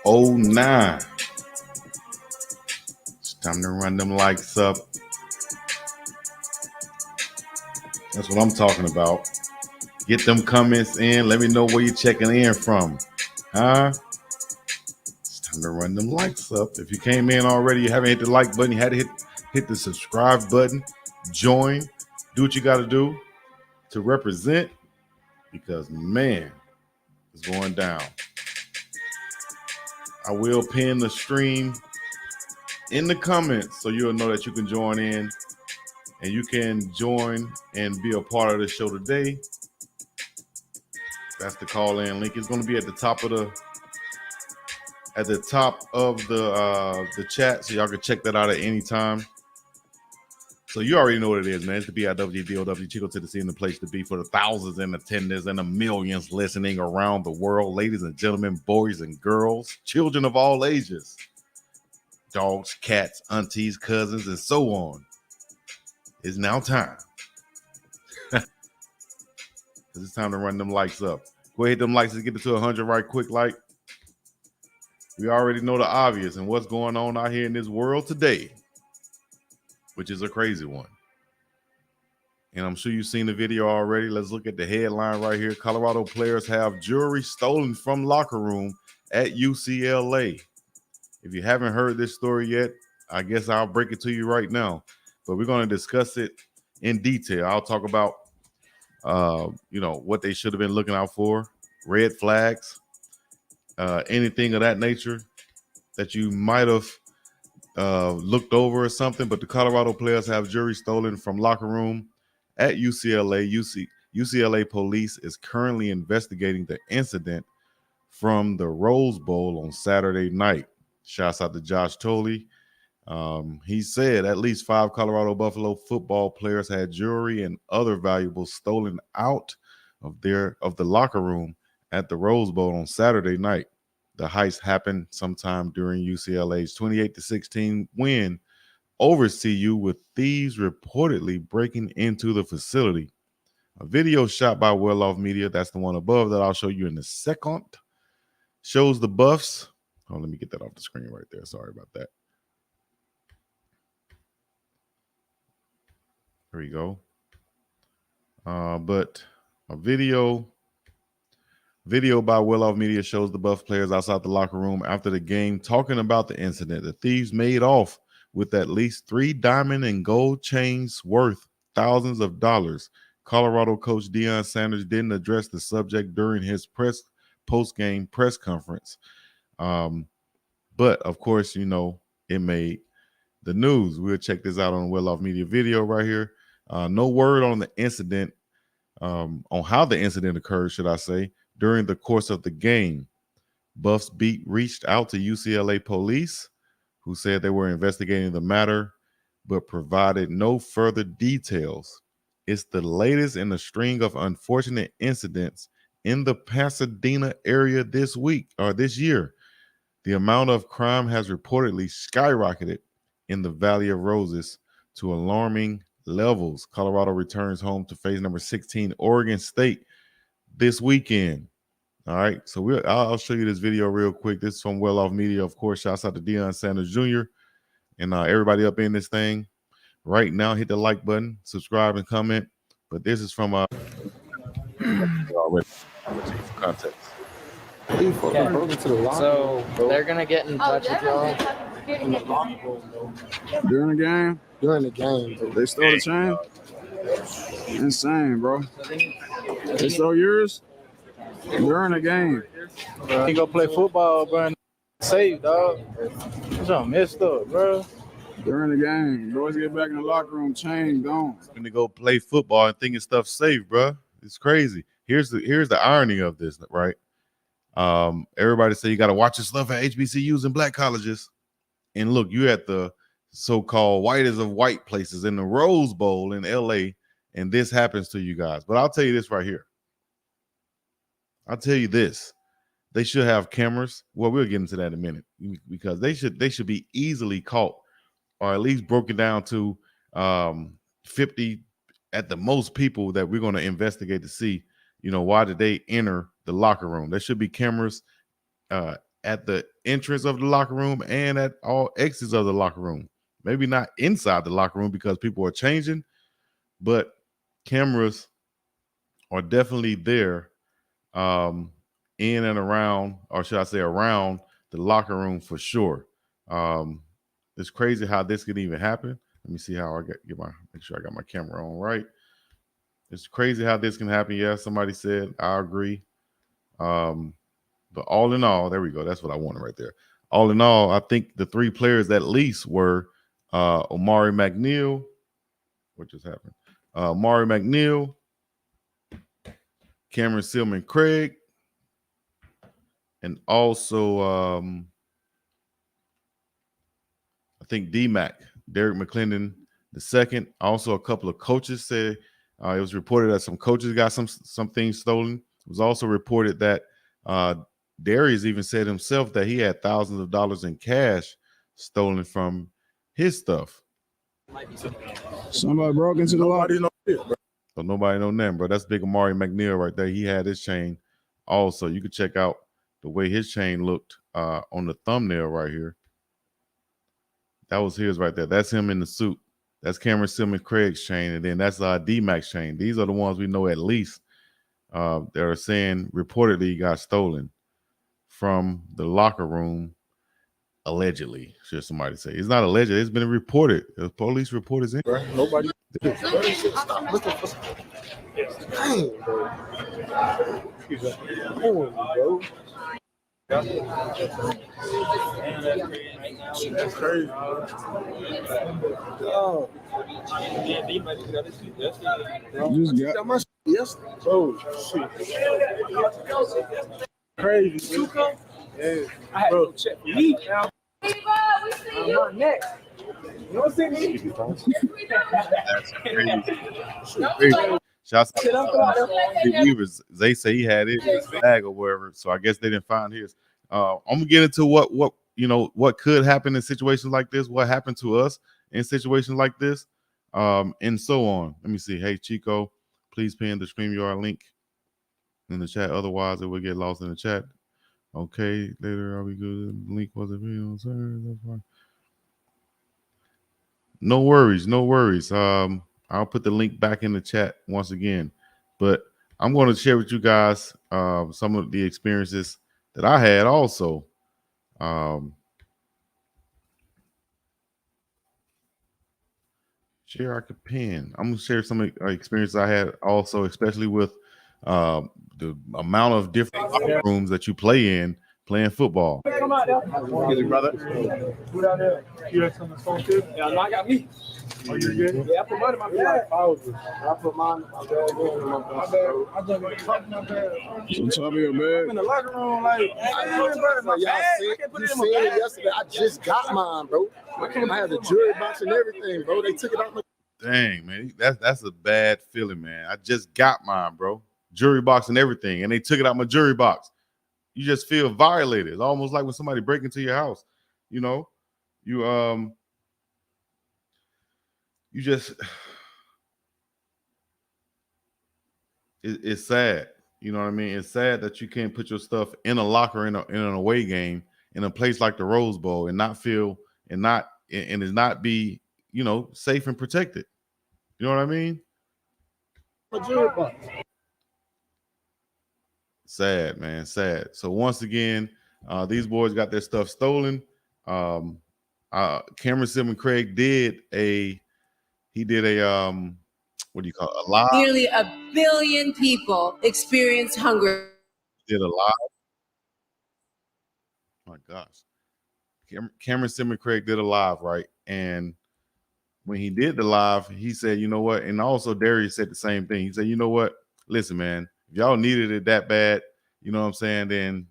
09. It's time to run them likes up. That's what I'm talking about. Get them comments in. Let me know where you're checking in from. Huh? It's time to run them likes up. If you came in already, you haven't hit the like button, you had to hit the subscribe button. Join. Do what you got to do to represent, because, man, it's going down. I will pin the stream in the comments so you'll know that you can join in, and you can join and be a part of the show today. That's the call-in link. It's going to be at the top of the chat, so y'all can check that out at any time. So you already know what it is, man. It's the BiggDoggChico to the scene, the place to be for the thousands in attendance and the millions listening around the world. Ladies and gentlemen, boys and girls, children of all ages, dogs, cats, aunties, cousins, and so on. It's now time. It's time to run them likes up. Go ahead, hit them likes. Let's get it to 100 right quick. Like, we already know the obvious and what's going on out here in this world today, which is a crazy one. And I'm sure you've seen the video already. Let's look at the headline right here. Colorado players have jewelry stolen from locker room at UCLA. If you haven't heard this story yet, I guess I'll break it to you right now. But we're going to discuss it in detail. I'll talk about, what they should have been looking out for, red flags, anything of that nature that you might have looked over or something. But the Colorado players have jewelry stolen from locker room at UCLA. UCLA police is currently investigating the incident from the Rose Bowl on Saturday night. Shouts out to Josh Tolley. He said at least 5 Colorado Buffalo football players had jewelry and other valuables stolen out of the locker room at the Rose Bowl on Saturday night. The heist happened sometime during UCLA's 28-16 win over CU, with thieves reportedly breaking into the facility. A video shot by Well Off Media, that's the one above that I'll show you in a second, shows the Buffs. Oh, let me get that off the screen right there. Sorry about that. There we go. But a video by Well Off Media shows the Buff players outside the locker room after the game talking about the incident. The thieves made off with at least 3 diamond and gold chains worth thousands of dollars. Colorado coach Deion Sanders didn't address the subject during his post-game press conference. But, of course, it made the news. We'll check this out on Well Off Media video right here. No word on the incident, on how the incident occurred, should I say, during the course of the game. Buffs beat reached out to UCLA police, who said they were investigating the matter, but provided no further details. It's the latest in a string of unfortunate incidents in the Pasadena area this year. The amount of crime has reportedly skyrocketed in the Valley of Roses to alarming levels. Colorado returns home to face number 16 Oregon State this weekend. All right, so I'll show you this video real quick. This is from Well Off Media, of course. Shouts out to Deion Sanders Jr. and everybody up in this thing right now. Hit the like button, subscribe, and comment. But this is from already for context. So they're gonna get in touch with y'all during the game. During the game, They stole the chain. Insane, bro. They stole yours during the game. he go play football, bro. And safe, dog. Something messed up, bro. During the game, boys get back in the locker room, chain gone. Gonna go play football and thinking stuff safe, bro. It's crazy. Here's the irony of this, right? Everybody say you got to watch your stuff at HBCUs and black colleges, and look, you at the so-called whitest of white places in the Rose Bowl in LA, and this happens to you guys. But I'll tell you this right here. I'll tell you this. They should have cameras. Well, we'll get into that in a minute, because they should be easily caught, or at least broken down to 50 at the most people that we're going to investigate to see, why did they enter the locker room. There should be cameras at the entrance of the locker room and at all exits of the locker room. Maybe not inside the locker room because people are changing, but cameras are definitely there in and around, or should I say around the locker room for sure. It's crazy how this could even happen. Let me see how I make sure I got my camera on right. It's crazy how this can happen. Yeah, somebody said, I agree. But all in all, there we go. That's what I wanted right there. All in all, I think the three players at least were Omari McNeil. What just happened? Omari McNeil, Cameron Silman Craig, and also I think D-Mac, Derek McClendon II. Also, a couple of coaches said it was reported that some coaches got some things stolen. It was also reported that Darius even said himself that he had thousands of dollars in cash stolen from his stuff. Somebody broke into the locker. So nobody know nothing, bro. That's big Amari McNeil right there. He had his chain also. You could check out the way his chain looked on the thumbnail right here. That was his right there. That's him in the suit. That's Cameron Silman Craig's chain, and then that's D-Mac's chain. These are the ones we know at least that are saying reportedly he got stolen from the locker room, allegedly, should somebody say. It's not alleged. It's been reported. The police report is in. Nobody. Stop looking for some. Dang, bro. That's crazy. Oh. Just got my yes. Oh, shit. Crazy. Yeah. I had to check for me. My neck. You don't see me? Shouts out to Weavers. They say he had it in his bag or wherever, so I guess they didn't find his. I'm gonna get into what what could happen in situations like this, what happened to us in situations like this, and so on. Let me see. Hey Chico, please pin the StreamYard link in the chat. Otherwise, it will get lost in the chat. Okay, later, are we good? The link wasn't real, sir. That's fine. No worries, no worries. I'll put the link back in the chat once again. But I'm going to share with you guys some of the experiences that I had also. Share I could pin. I'm going to share some experiences I had also, especially with the amount of different rooms that you play in playing football. Come out there. Get it, brother. Put out there. You have something phone too? Yeah, I got me. Are you good? Yeah, I put mine in my bag. I put mine in my bag. I just got fucked my bag. some top of your bag. I'm in the locker room, like, you said it yesterday. I just got mine, bro. I had the jury box and everything, bro. They took it out my. Dang, man, that's a bad feeling, man. I just got mine, bro. Jury box and everything, and they took it out my jury box. You just feel violated. It's almost like when somebody break into your house. You know, you just it's sad. You know what I mean? It's sad that you can't put your stuff in a locker in an away game in a place like the Rose Bowl and not feel and it not be, you know, safe and protected. You know what I mean? Sad, man. Sad. So once again, these boys got their stuff stolen. Cameron Silman Craig did a what do you call it? A live. Nearly 1 billion people experience hunger. Did a live. Oh my gosh. Cameron Silman Craig did a live, right? And when he did the live, he said, you know what? And also Darius said the same thing. He said, you know what? Listen, man, if y'all needed it that bad, you know what I'm saying? Then,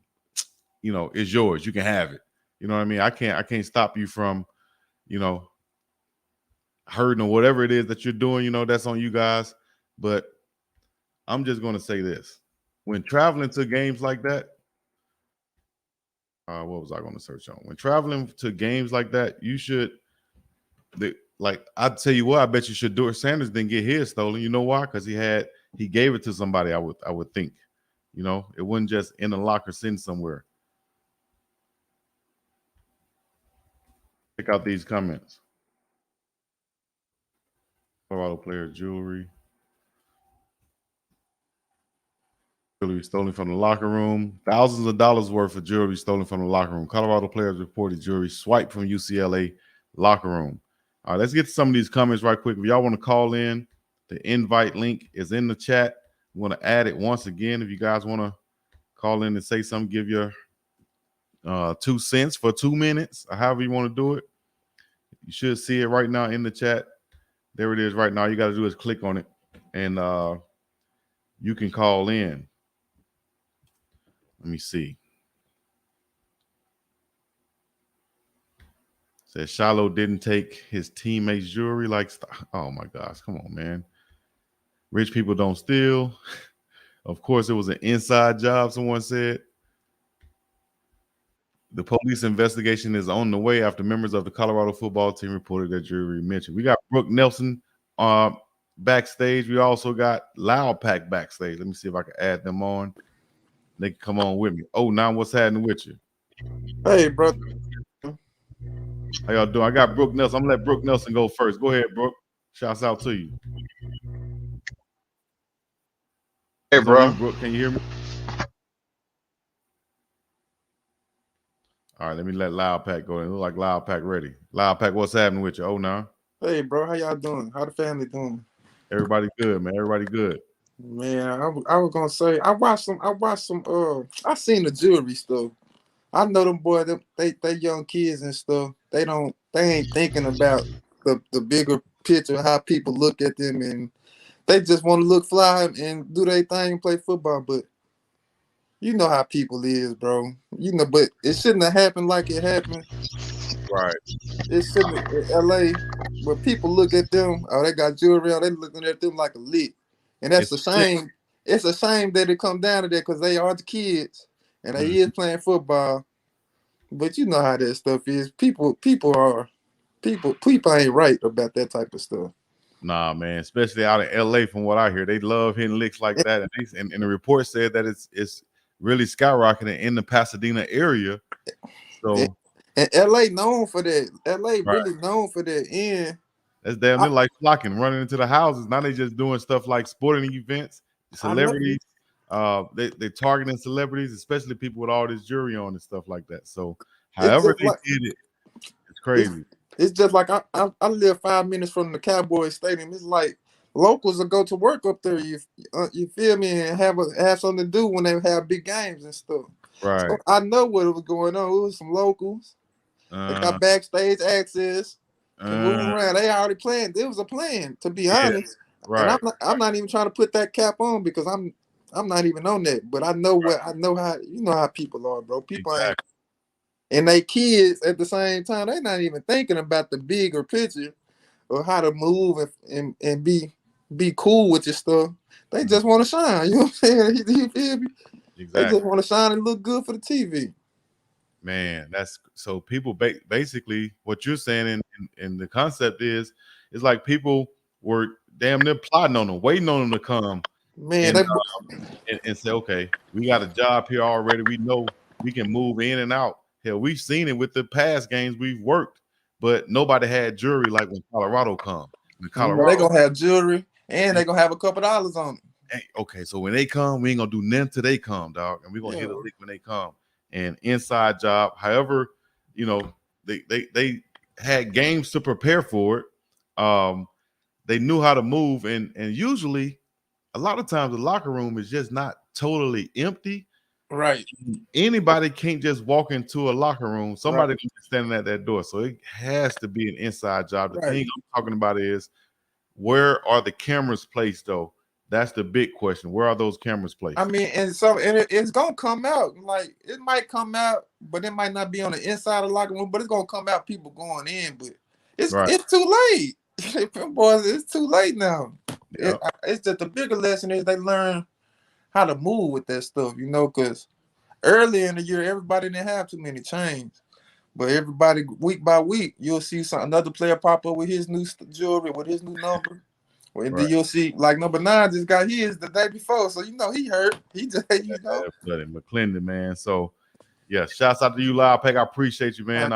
you know, it's yours. You can have it. You know what I mean? I can't stop you from, you know, hurting or whatever it is that you're doing. You know, that's on you guys. But I'm just going to say this. When traveling to games like that, what was I going to search on? When traveling to games like that, you should, like, I'd tell you what, I bet you should do it. Sanders didn't get his stolen. You know why? Because he gave it to somebody, I would think. You know, it wasn't just in a locker sitting somewhere. Check out these comments. Colorado player jewelry. Jewelry stolen from the locker room. Thousands of dollars worth of jewelry stolen from the locker room. Colorado players reported jewelry swiped from UCLA locker room. All right, let's get to some of these comments right quick. If y'all want to call in, the invite link is in the chat. We want to add it once again. If you guys want to call in and say something, give your 2 cents for 2 minutes, or however you want to do it. You should see it right now in the chat. There it is right now. All you got to do is click on it, and you can call in. Let me see. Says Shiloh didn't take his teammates' jewelry. Like, oh my gosh, come on, man. Rich people don't steal. Of course, it was an inside job, someone said. The police investigation is on the way after members of the Colorado football team reported that jewelry mentioned. We got Brooke Nelson backstage. We also got Loud Pack backstage. Let me see if I can add them on. They can come on with me. Oh, now what's happening with you? Hey, brother. How y'all doing? I got Brooke Nelson. I'm going to let Brooke Nelson go first. Go ahead, Brooke. Shouts out to you. Hey, bro. You, Brooke. Can you hear me? All right, let me let Loud Pack go. It look like Loud Pack ready. Loud Pack, what's happening with you? Oh, now. Hey, bro. How y'all doing? How the family doing? Everybody good, man. Everybody good. Man, I was gonna say I watched some. I seen the jewelry stuff. I know them boys. They young kids and stuff. They ain't thinking about the bigger picture, how people look at them, and they just want to look fly and do their thing and play football. But you know how people is, bro. You know, but it shouldn't have happened like it happened. Right. It shouldn't in LA. When people look at them, oh, they got jewelry on, they looking at them like a lick. And that's a shame. It's a shame that it come down to that because they are the kids and they is playing football. But you know how that stuff is. People ain't right about that type of stuff. Nah, man, especially out in LA, from what I hear, they love hitting licks like that. And the report said that it's really skyrocketing in the Pasadena area. So and LA known for that. LA really known for that. And that's damn near like flocking, running into the houses. Now they just doing stuff like sporting events, celebrities. They targeting celebrities, especially people with all this jewelry on and stuff like that. So however they did it, it's crazy. It's just like I live 5 minutes from the Cowboys Stadium. It's like locals will go to work up there. You feel me, and have something to do when they have big games and stuff. Right. So I know what was going on. It was some locals. They got backstage access to move around. They already planned. It was a plan, to be honest. Right. And I'm not even trying to put that cap on because I'm not even on that. But I know how you know how people are, bro. People ain't. And they kids at the same time, they're not even thinking about the bigger picture or how to move and be cool with your stuff. They just want to shine. You know what I'm saying? You feel me? Exactly. They just want to shine and look good for the TV. Man, that's so people basically what you're saying and the concept is like people were damn near plotting on them, waiting on them to come. Man, and say, okay, we got a job here already. We know we can move in and out. Hell, we've seen it with the past games we've worked, but nobody had jewelry like when Colorado come. They're gonna have jewelry and they're gonna have a couple dollars on them. Hey, okay, so when they come, we ain't gonna do nothing till they come, dog, and we're gonna hit a lick when they come. And inside job, however, you know, they had games to prepare for it. They knew how to move, and usually, a lot of times the locker room is just not totally empty. Right. Anybody can't just walk into a locker room. Somebody can be standing at that door. So it has to be an inside job. The thing I'm talking about is, where are the cameras placed, though? That's the big question. Where are those cameras placed? I mean, and it's gonna come out. Like it might come out, but it might not be on the inside of the locker room. But it's gonna come out. People going in, but it's too late, boys. It's too late now. Yep. It's just the bigger lesson is they learn how to move with that stuff, you know, because early in the year, everybody didn't have too many chains. But everybody, week by week, you'll see another player pop up with his new jewelry, with his new number. And then you'll see, like, number 9 just got his the day before. So, you know, he hurt. He just, you know. McLain, man. So, yeah, shouts out to you, Loud Pack. I appreciate you, man.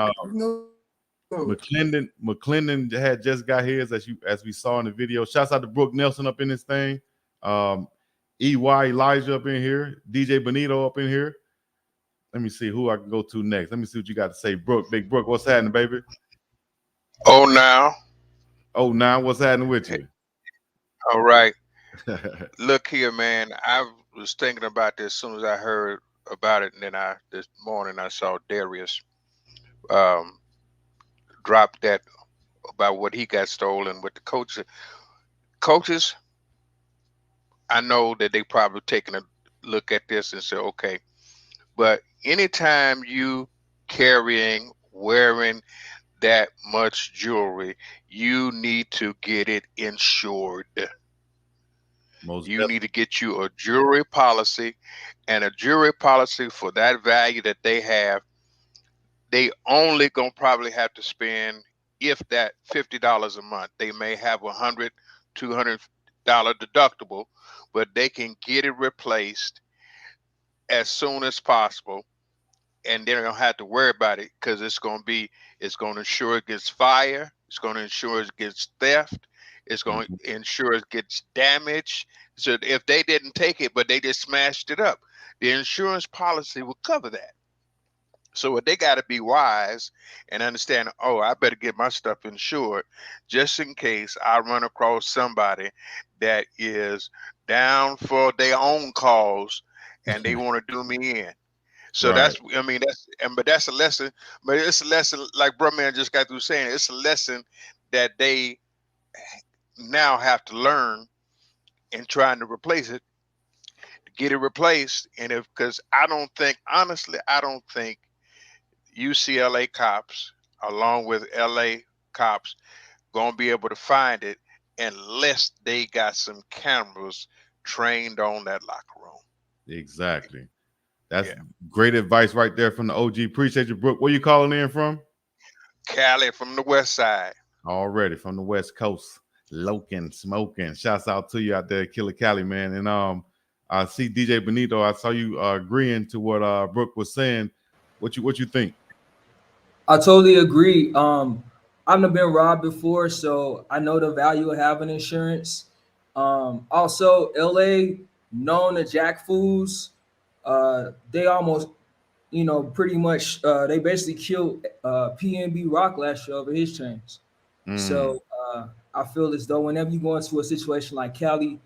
McLendon had just got his as we saw in the video. Shouts out to Brooke Nelson up in this thing. EY Elijah up in here. DJ Benito up in here. Let me see who I can go to next. Let me see what you got to say. Brooke, Big Brooke, what's happening, baby? Oh, now. Oh, now what's happening with you? All right. Look here, man. I was thinking about this as soon as I heard about it, and then this morning I saw Darius drop that about what he got stolen with the coaches. Coaches, I know that they probably taking a look at this and say, okay, but anytime you wearing that much jewelry, you need to get it insured. You need to get you a jewelry policy, and a jewelry policy for that value that they have. They only gonna probably have to spend, if that, $50 a month. They may have $100, $200 deductible, but they can get it replaced as soon as possible, and they don't have to worry about it because it's going to ensure against fire. It's going to ensure against theft. It's going to ensure it gets damage. So if they didn't take it, but they just smashed it up, the insurance policy will cover that. So they got to be wise and understand, oh, I better get my stuff insured just in case I run across somebody that is down for their own cause and they want to do me in. So right. That's a lesson. But it's a lesson, like Bro Man just got through saying, it's a lesson that they now have to learn in trying to replace it, to get it replaced. And because I don't think UCLA cops, along with LA cops, gonna be able to find it unless they got some cameras trained on that locker room. Exactly. That's great advice right there from the OG. Appreciate you, Brooke. Where you calling in from? Cali, from the west side. Already from the West Coast. Loking, smoking. Shouts out to you out there, Killer Cali, man. And I see DJ Benito. I saw you agreeing to what Brooke was saying. What you think? I totally agree. I've never been robbed before, so I know the value of having insurance. Also, LA, known to jack fools. They almost, pretty much, they basically killed PNB Rock last year over his chains. So I feel as though whenever you go into a situation like Cali,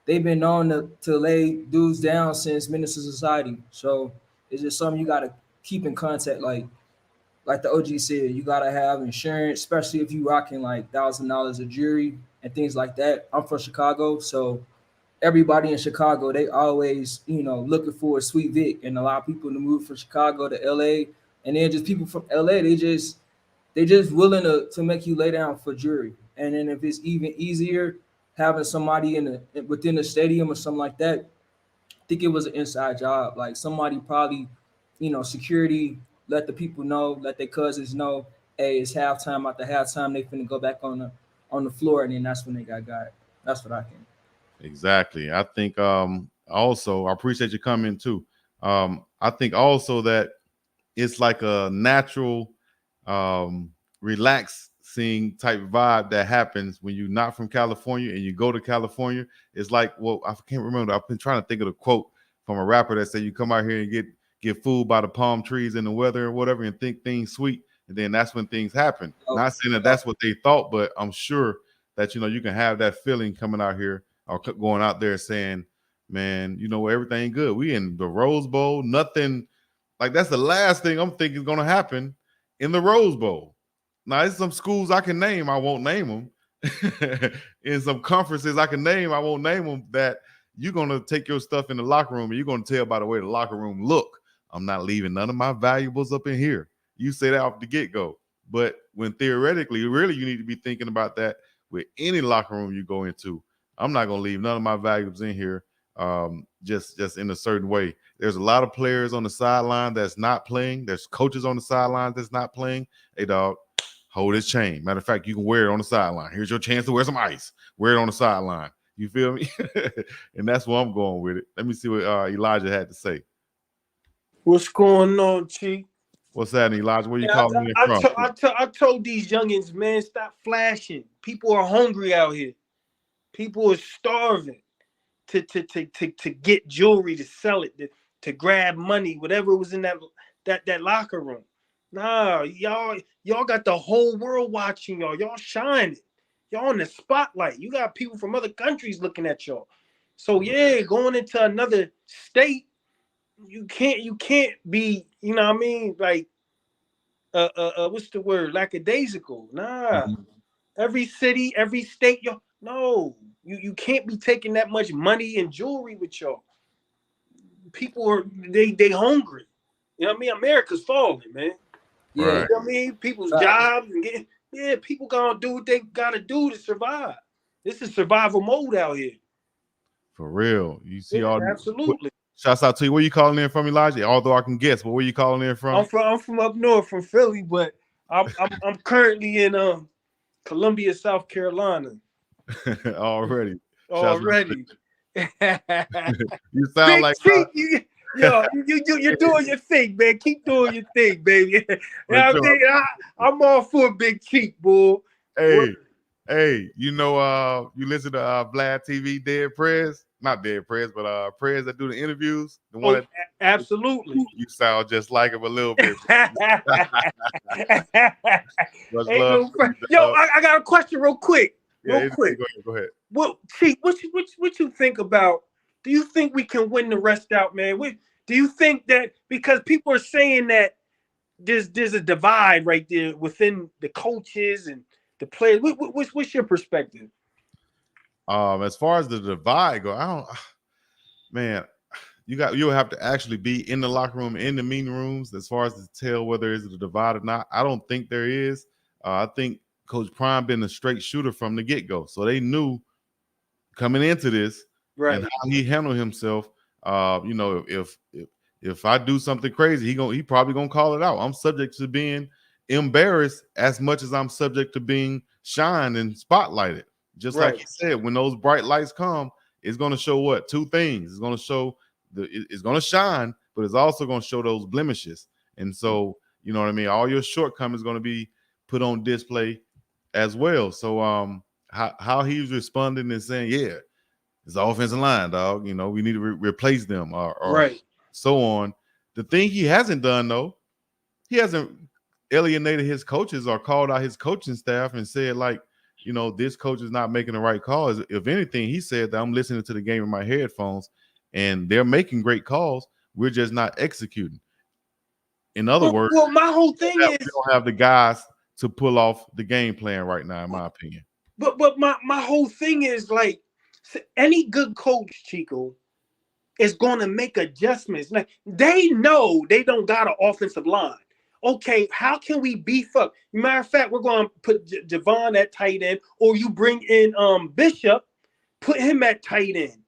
they've been known to lay dudes down since Menace to Society. So it's just something you got to keep in contact. Like the OG said, you gotta have insurance, especially if you rocking like $1,000 of jewelry and things like that. I'm from Chicago, so everybody in Chicago, they always, looking for a sweet Vic, and a lot of people to move from Chicago to LA, and then just people from LA, they just willing to make you lay down for jewelry. And then if it's even easier, having somebody within the stadium or something like that, I think it was an inside job. Like somebody probably, security, let the people know, let their cousins know, hey, it's halftime. After halftime, they finna go back on the floor, and then that's when they got. That's what I think. Exactly. I think also, I appreciate you coming too. I think also that it's like a natural relaxing type vibe that happens when you're not from California and you go to California. It's like, well, I can't remember. I've been trying to think of the quote from a rapper that said you come out here and get fooled by the palm trees and the weather or whatever and think things sweet, and then that's when things happen. Not saying that that's what they thought, but I'm sure that you can have that feeling coming out here or going out there saying, man, everything good. We in the Rose Bowl, nothing like that's the last thing I'm thinking is going to happen in the Rose Bowl. Now, there's some schools I can name, I won't name them. In some conferences I can name, I won't name them, that you're going to take your stuff in the locker room and you're going to tell by the way the locker room look, I'm not leaving none of my valuables up in here. You say that off the get-go. But when theoretically, really, you need to be thinking about that with any locker room you go into. I'm not going to leave none of my valuables in here just in a certain way. There's a lot of players on the sideline that's not playing. There's coaches on the sideline that's not playing. Hey, dog, hold this chain. Matter of fact, you can wear it on the sideline. Here's your chance to wear some ice. Wear it on the sideline. You feel me? And that's where I'm going with it. Let me see what Elijah had to say. What's going on, Chief? What's that, Elijah? Where you calling me from? I told these youngins, man, stop flashing. People are hungry out here. People are starving to get jewelry, to sell it, to grab money, whatever was in that locker room. Nah, y'all got the whole world watching y'all. Y'all shining. Y'all in the spotlight. You got people from other countries looking at y'all. So yeah, going into another state, you can't be, you know what I mean? Like, what's the word? Lackadaisical. Nah. Every city, every state, y'all. No, you can't be taking that much money and jewelry with y'all. People are they hungry. You know what I mean? America's falling, man. Yeah. You know what I mean? People's jobs and people gonna do what they gotta do to survive. This is survival mode out here. For real. You see all absolutely. Shouts out to you. Where you calling in from, Elijah? Although I can guess, but where you calling in from? I'm from up north, from Philly, but I'm currently in Columbia, South Carolina. Already. You sound Big like Cheek, you're doing your thing, man. Keep doing your thing, baby. I'm all for Big Cheek, boy. Hey, you know, you listen to Vlad TV, Dead Prez, not Dead Prez, but Prez that do the interviews. The one absolutely. You sound just like him a little bit. Yo, I got a question real quick. Go ahead. Well, Cheek, what you think about? Do you think we can win the rest out, man? Do you think that, because people are saying that there's a divide right there within the coaches and the players? What's your perspective? As far as the divide go, you'll have to actually be in the locker room, in the meeting rooms, as far as to tell whether it's a divide or not. I don't think there is. I think Coach Prime been a straight shooter from the get-go, so they knew coming into this and how he handled himself. You know, if I do something crazy, he probably gonna call it out. I'm subject to being embarrassed as much as I'm subject to being shined and spotlighted. Just like he said, when those bright lights come, it's gonna show what? Two things. It's gonna show it's gonna shine, but it's also gonna show those blemishes. And so, you know what I mean? All your shortcomings gonna be put on display as well. So how he's responding and saying, yeah, it's the offensive line, dog. You know, we need to replace them or so on. The thing he hasn't done, though, he hasn't alienated his coaches or called out his coaching staff and said, like, you know, this coach is not making the right calls. If anything, he said that I'm listening to the game in my headphones and they're making great calls. We're just not executing. In other words, my whole thing is we don't have the guys to pull off the game plan right now, in my opinion. But my whole thing is, like, any good coach, Chico, is going to make adjustments. Like, they know they don't got an offensive line. Okay, how can we beef up? Matter of fact, we're going to put Javon at tight end, or you bring in Bishop, put him at tight end.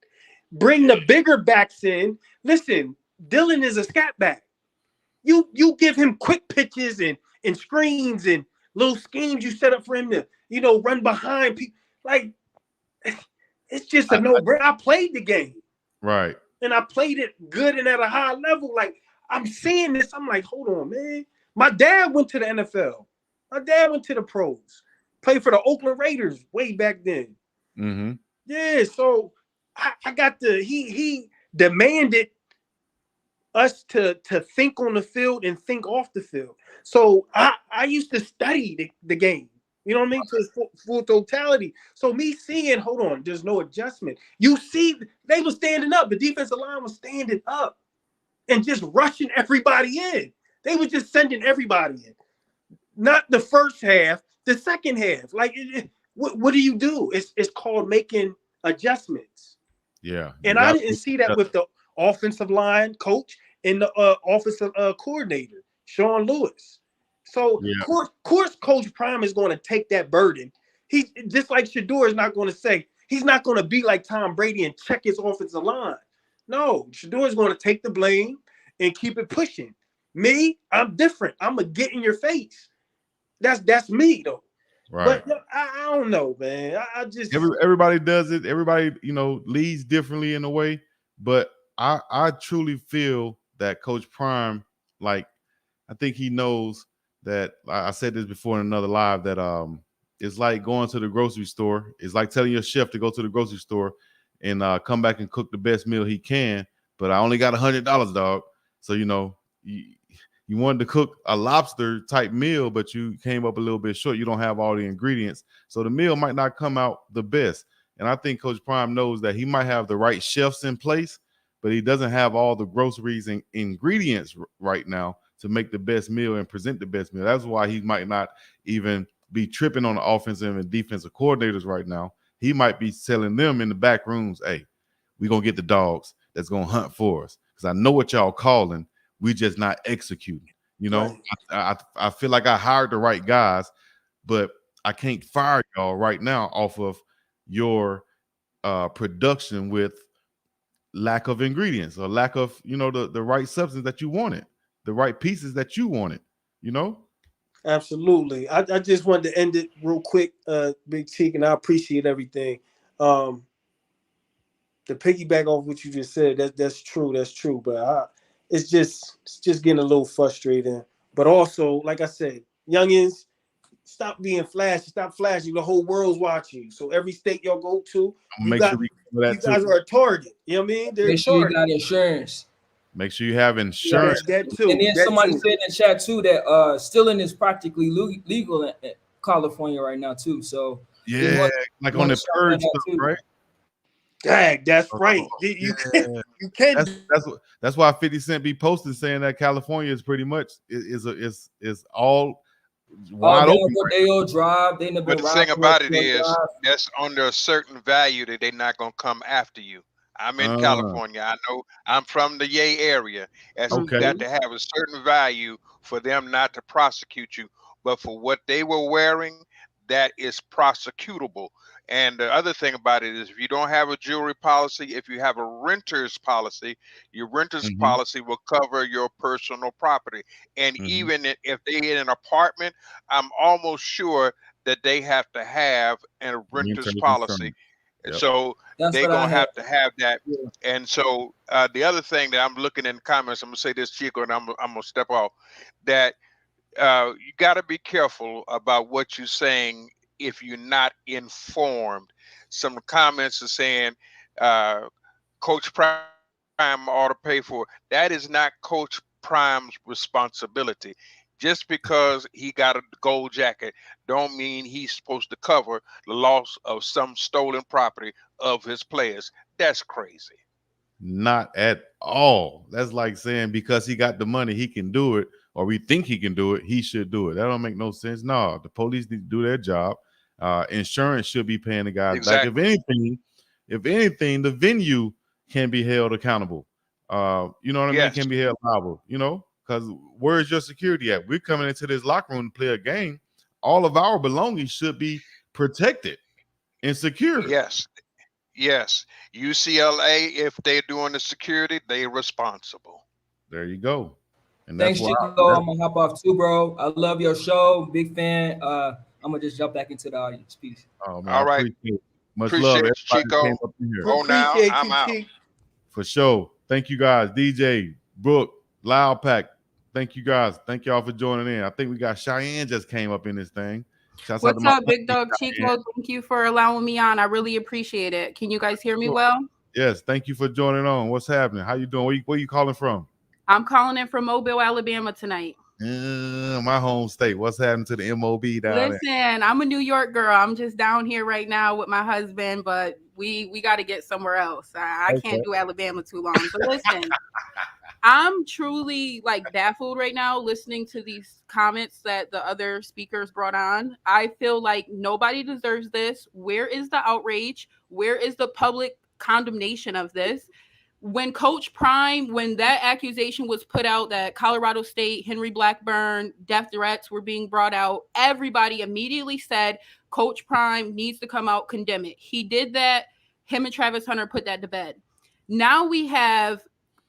Bring the bigger backs in. Listen, Dylan is a scat back. You give him quick pitches and screens and little schemes you set up for him to, you know, run behind people. Like, it's just a no-brainer. I played the game. Right. And I played it good and at a high level. Like, I'm seeing this. I'm like, hold on, man. My dad went to the NFL. My dad went to the pros. Played for the Oakland Raiders way back then. Mm-hmm. Yeah, so I got he demanded us to think on the field and think off the field. So I used to study the game. You know what I mean? To its full totality. So me seeing, hold on, there's no adjustment. You see, they were standing up. The defensive line was standing up and just rushing everybody in. They were just sending everybody in. Not the first half, the second half. Like, what do you do? It's called making adjustments. Yeah. And I didn't see that with the offensive line coach and the offensive coordinator, Sean Lewis. So, of course, Coach Prime is going to take that burden. He, just like Shador is not going to say, he's not going to be like Tom Brady and check his offensive line. No, Shador is going to take the blame and keep it pushing. Me, I'm different. I'm going to get in your face. That's me, though. Right. But I don't know, man. I just everybody does it. Everybody, you know, leads differently in a way. But I truly feel that Coach Prime, like, I think he knows that. I said this before in another live that it's like going to the grocery store. It's like telling your chef to go to the grocery store and come back and cook the best meal he can. But I only got $100, dog. So you wanted to cook a lobster type meal, but you came up a little bit short. You don't have all the ingredients, so the meal might not come out the best. And I think Coach Prime knows that he might have the right chefs in place, but he doesn't have all the groceries and ingredients right now to make the best meal and present the best meal. That's why he might not even be tripping on the offensive and defensive coordinators right now. He might be telling them in the back rooms, hey, we're going to get the dogs that's going to hunt for us because I know what y'all calling. We just not executing. Right. I feel like I hired the right guys, but I can't fire y'all right now off of your production with lack of ingredients or lack of, the right substance that you wanted, the right pieces that you wanted, Absolutely. I just wanted to end it real quick, Big Cheek, and I appreciate everything. To piggyback off what you just said, that's true. But it's just getting a little frustrating. But also, like I said, youngins, stop being flashy. Stop flashing. The whole world's watching you. So every state y'all go to, you guys are a target. You know what I mean? Make sure you got insurance. Make sure you have insurance. That too. And then somebody said in the chat too that stealing is practically legal in California right now too. So yeah, like on the purge stuff, right? Dang, that's right. You can't. That's why 50 Cent be posting saying that California is pretty much is all wide open. They all drive. But the thing about it is, that's under a certain value that they're not gonna come after you. I'm in California. I know I'm from the Yay area. You got to have a certain value for them not to prosecute you. But for what they were wearing, that is prosecutable. And the other thing about it is if you don't have a jewelry policy, if you have a renter's policy, your renter's policy will cover your personal property. And even if they in an apartment, I'm almost sure that they have to have a renter's policy. Yep. So they're going to have that. Yeah. And so the other thing that I'm looking in the comments, I'm going to say this, Chico, and I'm going to step off, that you got to be careful about what you're saying if you're not informed. Some comments are saying Coach Prime ought to pay for it. That is not Coach Prime's responsibility. Just because he got a gold jacket don't mean he's supposed to cover the loss of some stolen property of his players. That's crazy. Not at all. That's like saying because he got the money, he can do it, or we think he can do it, he should do it. That don't make no sense. No, the police need to do their job. Insurance should be paying the guys back. If anything, the venue can be held accountable. You know what I mean? Can be held liable, because where's your security at? We're coming into this locker room to play a game. All of our belongings should be protected and secure. Yes. UCLA, if they're doing the security, they're responsible. There you go. And thanks, Chico. I'm gonna hop off too, bro. I love your show. Big fan. I'm gonna just jump back into the audience. Peace. Oh, man, all right. Much love, Chico. Oh, now I'm out. For sure. Thank you guys, DJ, Brooke, Loud Pack. Thank you guys. Thank y'all for joining in. I think we got Cheyenne just came up in this thing. What's up, Big Dog Chico? Thank you for allowing me on. I really appreciate it. Can you guys hear me well? Yes. Thank you for joining on. What's happening? How you doing? Where you calling from? I'm calling in from Mobile, Alabama tonight. My home state. What's happening to the MOB down there? Listen, I'm a New York girl. I'm just down here right now with my husband, but we got to get somewhere else. I can't do Alabama too long. So listen, I'm truly baffled right now listening to these comments that the other speakers brought on. I feel like nobody deserves this. Where is the outrage? Where is the public condemnation of this? When Coach Prime, when that accusation was put out that Colorado State, Henry Blackburn, death threats were being brought out, everybody immediately said Coach Prime needs to come out, condemn it. He did that. Him and Travis Hunter put that to bed. Now we have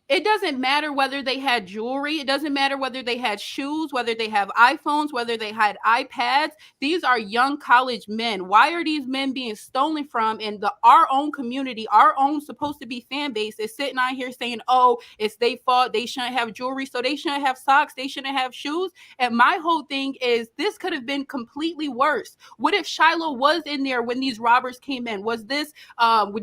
It doesn't matter whether they had jewelry. It doesn't matter whether they had shoes, whether they have iPhones, whether they had iPads. These are young college men. Why are these men being stolen from? And our own community, our own supposed to be fan base is sitting out here saying, oh, it's their fault. They shouldn't have jewelry. So they shouldn't have socks. They shouldn't have shoes. And my whole thing is this could have been completely worse. What if Shiloh was in there when these robbers came in? Was this,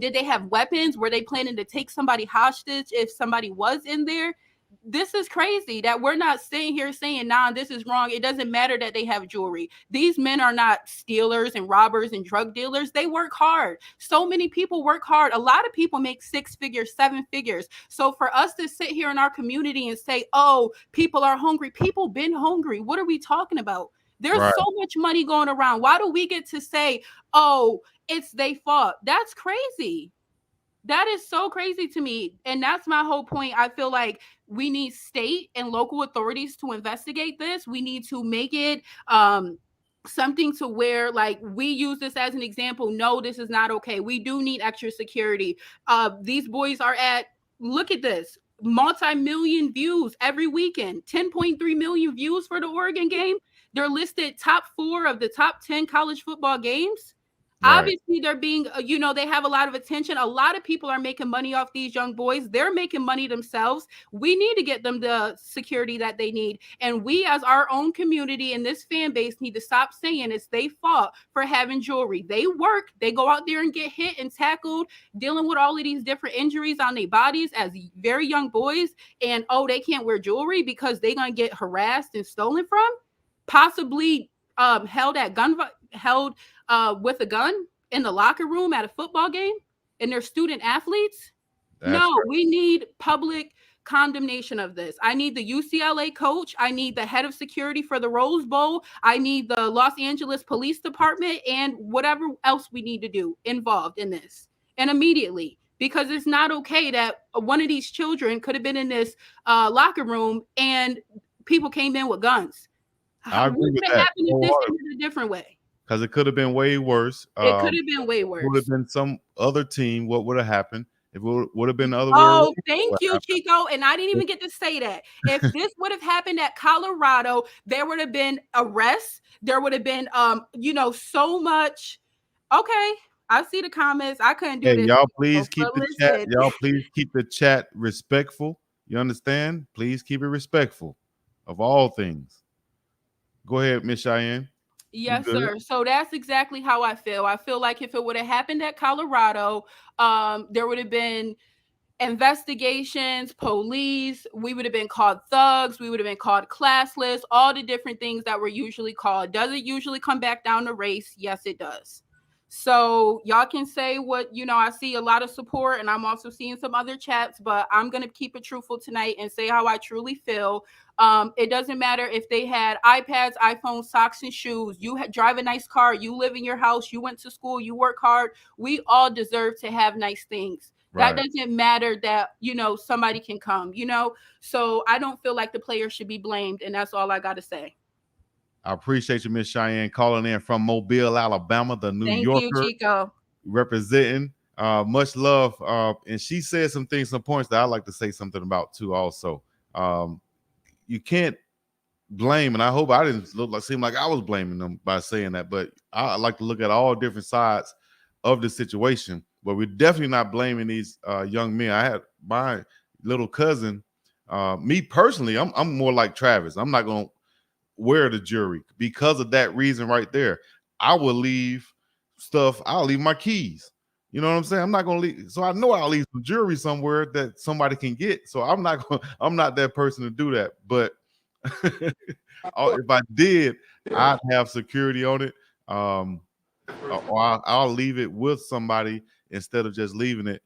did they have weapons? Were they planning to take somebody hostage if somebody was in there? This is crazy that we're not sitting here saying, nah, this is wrong. It doesn't matter that they have jewelry. These men are not stealers and robbers and drug dealers. They work hard. So many people work hard. A lot of people make 6 figures, 7 figures. So for us to sit here in our community and say, oh, people are hungry. People been hungry. What are we talking about? There's so much money going around. Why do we get to say, oh, it's their fault? That's crazy. That is so crazy to me. And that's my whole point. I feel like we need state and local authorities to investigate this. We need to make it something to where, like, we use this as an example. No, this is not okay. We do need extra security. These boys are at, look at this, multi-million views every weekend, 10.3 million views for the Oregon game. They're listed top 4 of the top 10 college football games. Right. Obviously, they're being, they have a lot of attention. A lot of people are making money off these young boys. They're making money themselves. We need to get them the security that they need. And we, as our own community and this fan base, need to stop saying it's their fault for having jewelry. They work. They go out there and get hit and tackled, dealing with all of these different injuries on their bodies as very young boys. And, oh, they can't wear jewelry because they're going to get harassed and stolen from, possibly held with a gun in the locker room at a football game, and they're student athletes. We need public condemnation of this. I need the UCLA coach. I need the head of security for the Rose Bowl. I need the Los Angeles Police Department and whatever else we need to do involved in this, and immediately, because it's not okay that one of these children could have been in this locker room and people came in with guns. I agree with that. Happen if this ended a different way? Because it could have been way worse. It could have been way worse. Would have been some other team. What would have happened? If it would have been the other way. Oh, thank you, Chico. And I didn't even get to say that. If this would have happened at Colorado, there would have been arrests. There would have been, so much. Okay, I see the comments. I couldn't do this. Y'all please keep the chat. Y'all please keep the chat respectful. You understand? Please keep it respectful of all things. Go ahead, Miss Cheyenne. Yes, sir. So that's exactly how I feel. I feel like if it would have happened at Colorado, there would have been investigations, police, we would have been called thugs, we would have been called classless, all the different things that we're usually called. Does it usually come back down to race? Yes, it does. So y'all can say what, I see a lot of support, and I'm also seeing some other chats, but I'm going to keep it truthful tonight and say how I truly feel. It doesn't matter if they had iPads, iPhones, socks, and shoes. You drive a nice car. You live in your house. You went to school. You work hard. We all deserve to have nice things. Right. That doesn't matter that, somebody can come, So I don't feel like the players should be blamed, and that's all I got to say. I appreciate you, Miss Cheyenne, calling in from Mobile, Alabama, the New Yorker. Thank you, Chico. Representing. Much love. And she said some points that I like to say something about too also. You can't blame, and I hope I didn't seem like I was blaming them by saying that, but I like to look at all different sides of the situation. But we're definitely not blaming these young men. I had my little cousin. Me personally, I'm more like Travis. I'm not going to wear the jury because of that reason right there. I will leave stuff. I'll leave my keys. You know what I'm saying? I'm not going to leave. So I know I'll leave some jewelry somewhere that somebody can get. So I'm not that person to do that. But if I did, I'd have security on it. Or I'll leave it with somebody instead of just leaving it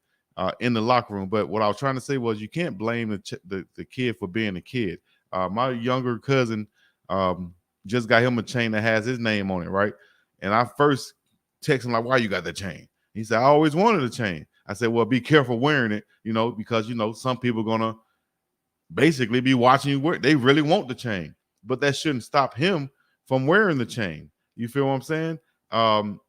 in the locker room. But what I was trying to say was you can't blame the kid for being a kid. My younger cousin just got him a chain that has his name on it, right? And I first texted him like, why you got that chain? He said, I always wanted a chain. I said, well, be careful wearing it, because, some people are going to basically be watching you wear. They really want the chain, but that shouldn't stop him from wearing the chain. You feel what I'm saying?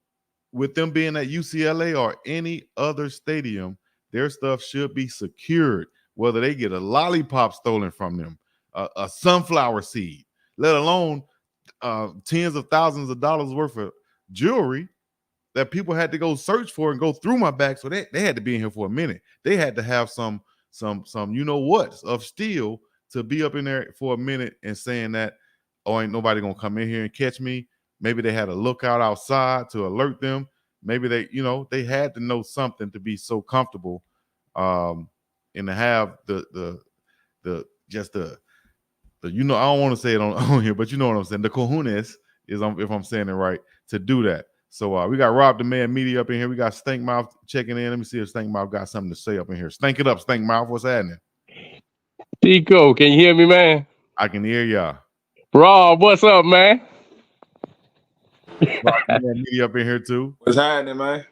With them being at UCLA or any other stadium, their stuff should be secured. whether they get a lollipop stolen from them, a sunflower seed, let alone tens of thousands of dollars worth of jewelry that people had to go search for and go through my bag. So they had to be in here for a minute. They had to have some you know what of steel to be up in there for a minute and saying that, oh, ain't nobody gonna come in here and catch me. Maybe they had a lookout outside to alert them. Maybe they, you know, they had to know something to be so comfortable, and to have the you know, I don't want to say it on here, but you know what I'm saying. The cojones is, if I'm saying it right, to do that. So we got Rob the Man Media up in here. We got Stank Mouth checking in. Let me see if Stank Mouth got something to say up in here. Stank it up, Stank Mouth. What's happening? Chico, can you hear me, man? I can hear y'all. Rob, what's up, man? Rob the Man Media up in here too. What's happening, man?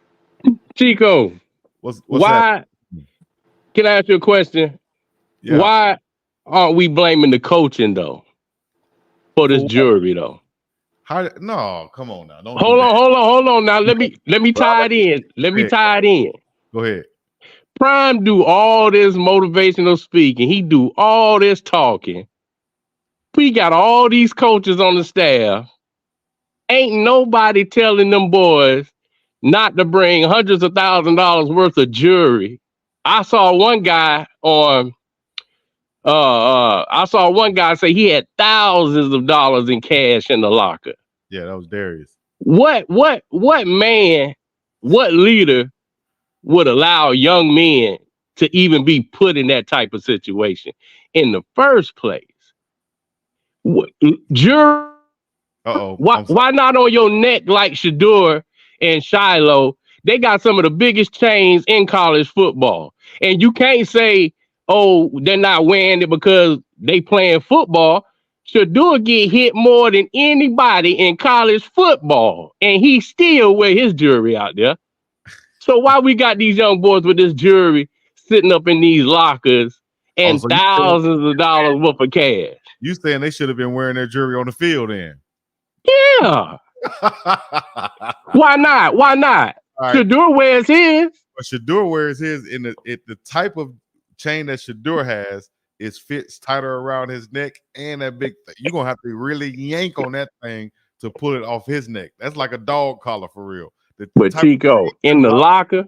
Chico, what's why? Can I ask you a question? Yeah. Why aren't we blaming the coaching though for this jury though? No, come on now. Don't hold on. Now let me tie it in. Tie it in. Go ahead. Prime do all this motivational speaking. He do all this talking. We got all these coaches on the staff. Ain't nobody telling them boys not to bring hundreds of $1,000s worth of jewelry. I saw one guy on. I saw one guy say he had thousands of dollars in cash in the locker. Yeah, that was Darius. What man, what leader would allow young men to even be put in that type of situation in the first place? Jury. Why not on your neck like Shador and Shiloh? They got some of the biggest chains in college football. And you can't say, oh, they're not wearing it because they playing football. Shador get hit more than anybody in college football. And he still wear his jewelry out there. So why we got these young boys with this jewelry sitting up in these lockers and thousands of dollars worth of cash? You saying they should have been wearing their jewelry on the field then? Yeah. Why not? Right. Shador wears his. But Shador wears his in the type of chain that Shador has fits tighter around his neck, and that big thing. You're gonna have to really yank on that thing to pull it off his neck. That's like a dog collar for real. But Chico, in the locker.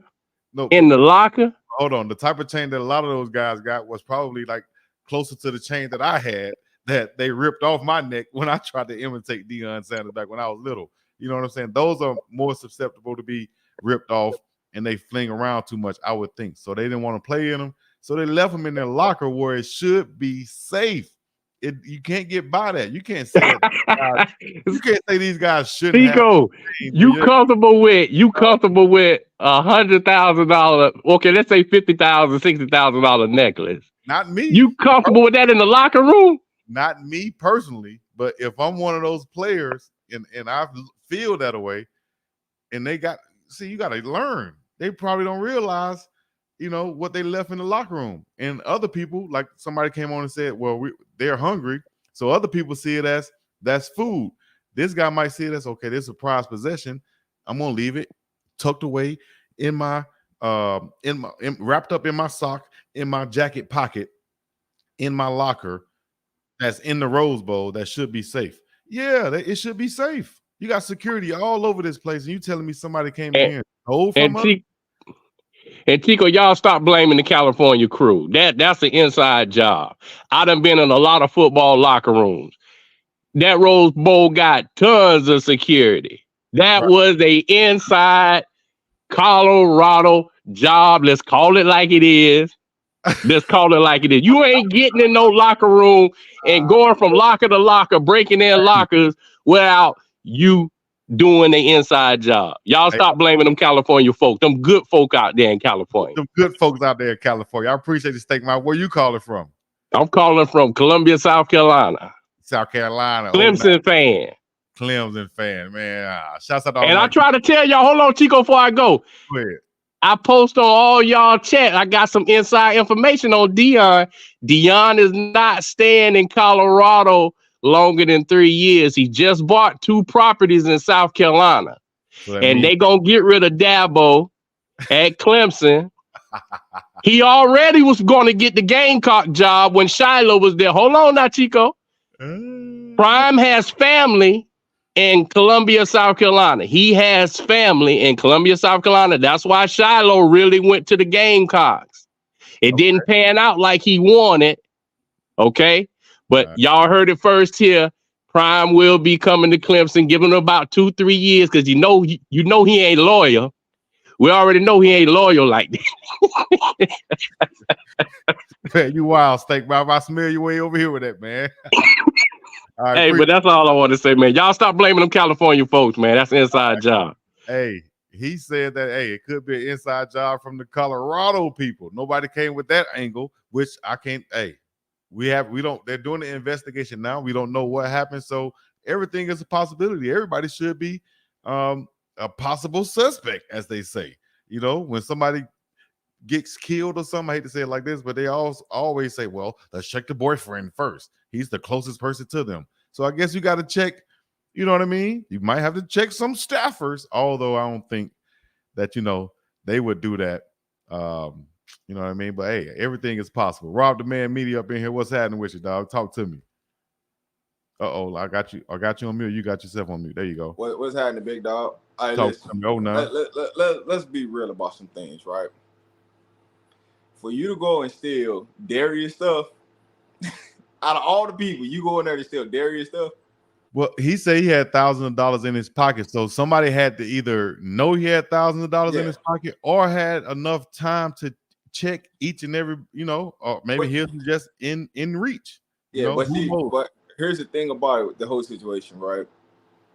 Hold on. The type of chain that a lot of those guys got was probably like closer to the chain that I had that they ripped off my neck when I tried to imitate Deion Sanders back when I was little. You know what I'm saying? Those are more susceptible to be ripped off, and they fling around too much, I would think. So they didn't want to play in them. So they left them in their locker where it should be safe. You can't get by that. You can't say that. You can't say these guys shouldn't. Chico, you comfortable with $100,000? Okay, let's say $50,000, $60,000 necklace. Not me. You comfortable with that in the locker room? Not me personally, but if I'm one of those players and I feel that way, and you got to learn. They probably don't realize, what they left in the locker room. And other people, like somebody came on and said, well, they're hungry. So other people see it as that's food. This guy might see it as, okay, this is a prized possession. I'm going to leave it tucked away in my, wrapped up in my sock, in my jacket pocket, in my locker. That's in the Rose Bowl. That should be safe. Yeah, it should be safe. You got security all over this place, and you telling me somebody came in here and stole from us? And Chico, y'all stop blaming the California crew. That's an inside job. I done been in a lot of football locker rooms. That Rose Bowl got tons of security. That was a inside Colorado job. Let's call it like it is. You ain't getting in no locker room and going from locker to locker, breaking in lockers without you doing the inside job. Y'all stop blaming them California folk. Them good folk out there in California. Them good folks out there in California. I appreciate you taking where you calling from? I'm calling from Columbia, South Carolina. Clemson fan. Clemson fan, man. Shouts out to all. And I try to tell y'all, hold on, Chico, before I go. Go ahead. I post on all y'all chat. I got some inside information on Deion. Deion is not staying in Colorado longer than 3 years. He just bought 2 properties in South Carolina. And they gonna get rid of Dabo at Clemson He already was going to get the Gamecock job when Shiloh was there. Hold on now, Chico. Prime has family in Columbia, South Carolina. He has family in Columbia, South Carolina. That's why Shiloh really went to the Gamecocks. It didn't pan out like he wanted. Okay. But y'all heard it first here. Prime will be coming to Clemson, giving him about 2-3 years because you know he ain't loyal. We already know he ain't loyal like that. Man, you wild, Steak. I smell you way over here with that, man. Hey, but that's all I want to say, man. Y'all stop blaming them California folks, man. That's an inside job. Hey, he said that, it could be an inside job from the Colorado people. Nobody came with that angle, which I can't. They're doing the investigation now. We don't know what happened. So everything is a possibility. Everybody should be a possible suspect, as they say. You know, when somebody gets killed or something, I hate to say it like this, but they always say, well, let's check the boyfriend first. He's the closest person to them. So I guess you got to check, you know what I mean? You might have to check some staffers, although I don't think that, they would do that. You know what I mean? But hey, everything is possible. Rob the Man Media up in here. What's happening with you, dog? Talk to me. I got you on mute. You got yourself on mute. There you go. What's happening, big dog? All right, Talk to me. let's be real about some things, right? For you to go and steal Darius stuff, out of all the people, you go in there to steal Darius stuff. Well, he said he had thousands of dollars in his pocket. So somebody had to either know he had thousands of dollars in his pocket or had enough time to check each and every, or maybe he was just in reach. Yeah, but here's the thing about the whole situation, right?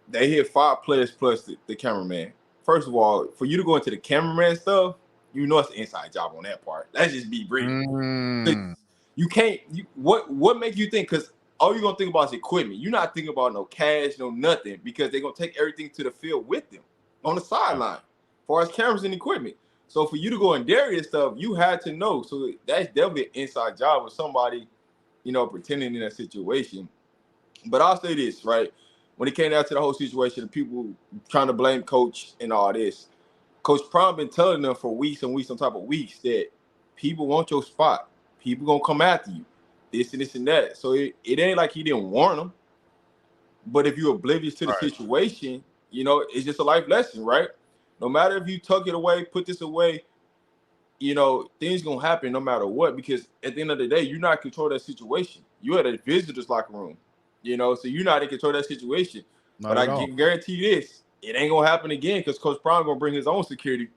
They hit 5 players plus the cameraman. First of all, for you to go into the cameraman stuff, it's an inside job on that part. Let's just be real. You can't. What makes you think? Because all you're gonna think about is equipment. You're not thinking about no cash, no nothing, because they're gonna take everything to the field with them on the sideline, as far as cameras and equipment. So for you to go and Darius stuff, you had to know. So that's definitely an inside job with somebody, pretending in that situation. But I'll say this, right? When it came down to the whole situation, the people trying to blame coach and all this, Coach Prime been telling them for weeks and weeks on top of weeks that people want your spot. People gonna come after you. This and this and that. So it ain't like he didn't warn them. But if you're oblivious to the situation, it's just a life lesson, right? No matter if you tuck it away, put this away, things gonna happen no matter what. Because at the end of the day, you're not in control of that situation. You're at a visitor's locker room, so you're not in control of that situation. But I can guarantee this. It ain't gonna happen again because Coach Prime gonna bring his own security.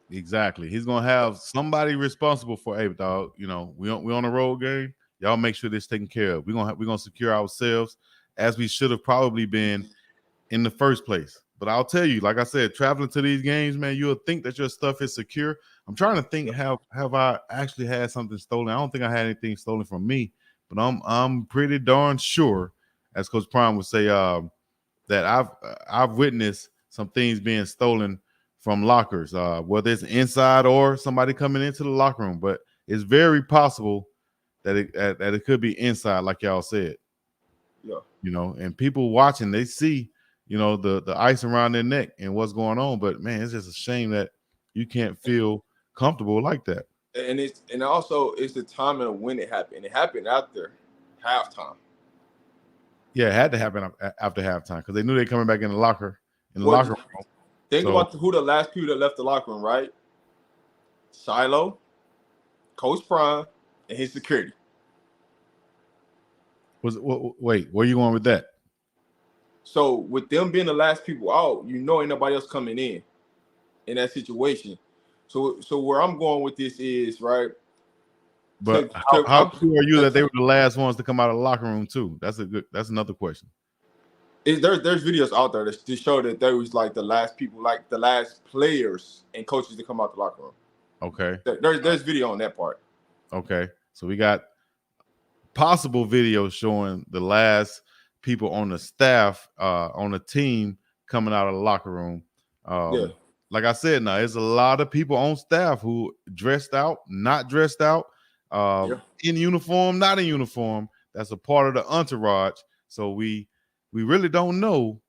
Exactly. He's gonna have somebody responsible for, hey, dog, we on a road game. Y'all make sure this taken care of. We're gonna secure ourselves as we should have probably been in the first place. But I'll tell you, like I said, traveling to these games, man, you'll think that your stuff is secure. I'm trying to think, have I actually had something stolen? I don't think I had anything stolen from me, but I'm pretty darn sure, as Coach Prime would say, that I've witnessed some things being stolen from lockers, whether it's inside or somebody coming into the locker room. But it's very possible that it could be inside, like y'all said. Yeah. And people watching, they see, the ice around their neck and what's going on. But man, it's just a shame that you can't feel comfortable like that. And also it's the timing of when it happened. It happened after halftime. Yeah, it had to happen after halftime because they knew they were coming back in the locker room. Think about who the last people that left the locker room, right? Shiloh, Coach Prime, and his security. Wait, where you going with that? So with them being the last people out, ain't nobody else coming in that situation. So where I'm going with this is, right? But how sure are you that they were the last ones to come out of the locker room too? That's another question. There's videos out there to show that there was like the last people, like the last players and coaches to come out the locker room. Okay. There's video on that part. Okay. So we got possible video showing the last people on the staff, on the team coming out of the locker room. Like I said, now there's a lot of people on staff who dressed out, not dressed out, in uniform, not in uniform. That's a part of the entourage. So we really don't know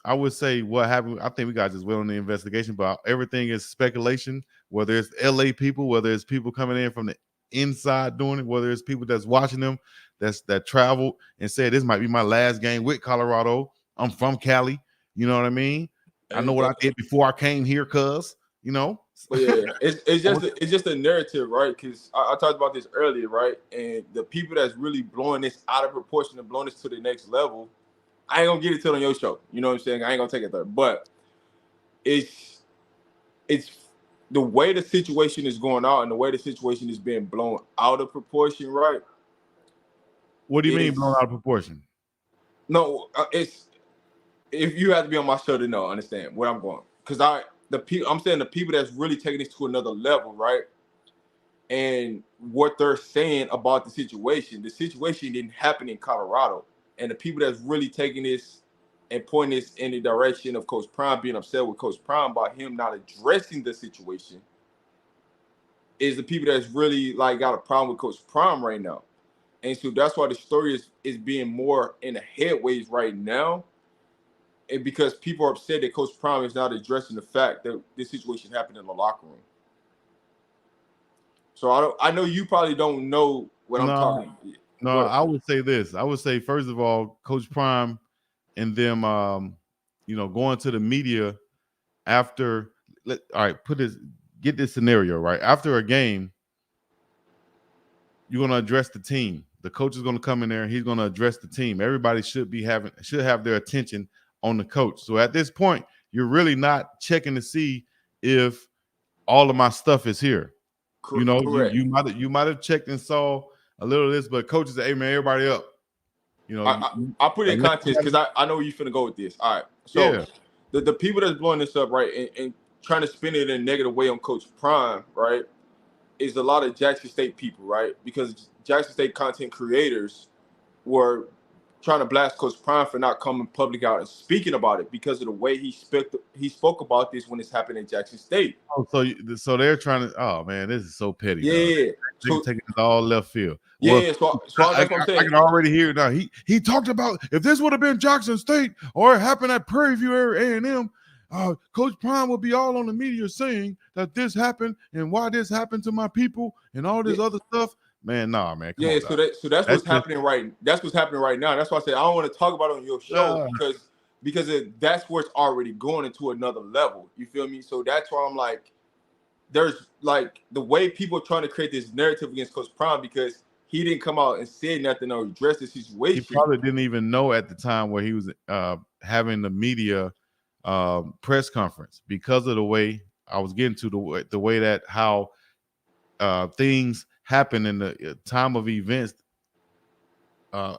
I would say what happened. I think we got just well on the investigation, but everything is speculation. Whether it's LA people, whether it's people coming in from the inside doing it, whether it's people that's watching them, that traveled and said this might be my last game with Colorado. I'm from Cali. You know what I mean? I know what I did before I came here, cuz, you know. But yeah, it's just a narrative, right? Because I talked about this earlier, right? And the people that's really blowing this out of proportion and blowing this to the next level, I ain't gonna get it to on your show. You know what I'm saying? I ain't gonna take it there. But it's the way the situation is going out and the way the situation is being blown out of proportion, right? What do you mean blown out of proportion? No, it's if you have to be on my show to know, understand where I'm going. Because I'm saying the people that's really taking this to another level, right? And what they're saying about the situation didn't happen in Colorado. And the people that's really taking this and pointing this in the direction of Coach Prime, being upset with Coach Prime about him not addressing the situation, is the people that's really like got a problem with Coach Prime right now. And so that's why the story is being more in the headways right now. And because people are upset that Coach Prime is not addressing the fact that this situation happened in the locker room. So I know you probably don't know what I'm talking about. No, I would say this. I would say, first of all, Coach Prime and them, going to the media after. All right, get this scenario right. After a game, you're going to address the team. The coach is going to come in there and he's going to address the team. Everybody should have their attention on the coach. So at this point, you're really not checking to see if all of my stuff is here. You know, you might have checked and saw a little of this, but coaches say, "Hey man, everybody up." You know, I put it in context because I know where you're finna go with this. All right, so the people that's blowing this up, right, and trying to spin it in a negative way on Coach Prime, right, is a lot of Jackson State people, right, because Jackson State content creators were trying to blast Coach Prime for not coming public out and speaking about it because of the way he spoke about this when it's happened in Jackson State. Oh, so they're trying to. Oh man, this is so petty. Yeah, they're taking it all left field. Yeah, so that's what I'm saying. I can already hear it now. He talked about if this would have been Jackson State or it happened at Prairie View area A&M, Coach Prime would be all on the media saying that this happened and why this happened to my people and all this other stuff. Man, nah, man. Come on, so that's what's happening right. That's what's happening right now. That's why I said I don't want to talk about it on your show because that's where it's already going into another level. You feel me? So that's why I'm like, there's like the way people are trying to create this narrative against Coach Prime because he didn't come out and say nothing or address the situation. He probably didn't even know at the time where he was having the media press conference because of the way I was getting to the way that how things happen in the time of events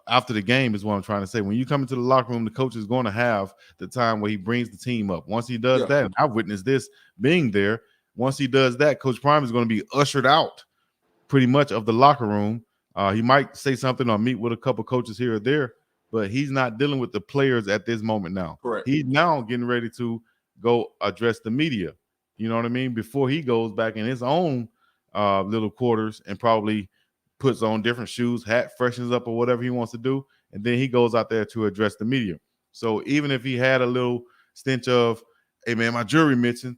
after the game is what I'm trying to say. When you come into the locker room, the coach is going to have the time where he brings the team up. Once he does that, and I've witnessed this being there, once he does that, Coach Prime is going to be ushered out pretty much of the locker room. He might say something or meet with a couple coaches here or there, but he's not dealing with the players at this moment now. Correct. He's now getting ready to go address the media. You know what I mean? Before he goes back in his own little quarters and probably puts on different shoes, hat, freshens up or whatever he wants to do. And then he goes out there to address the media. So even if he had a little stench of, hey man, my jury missing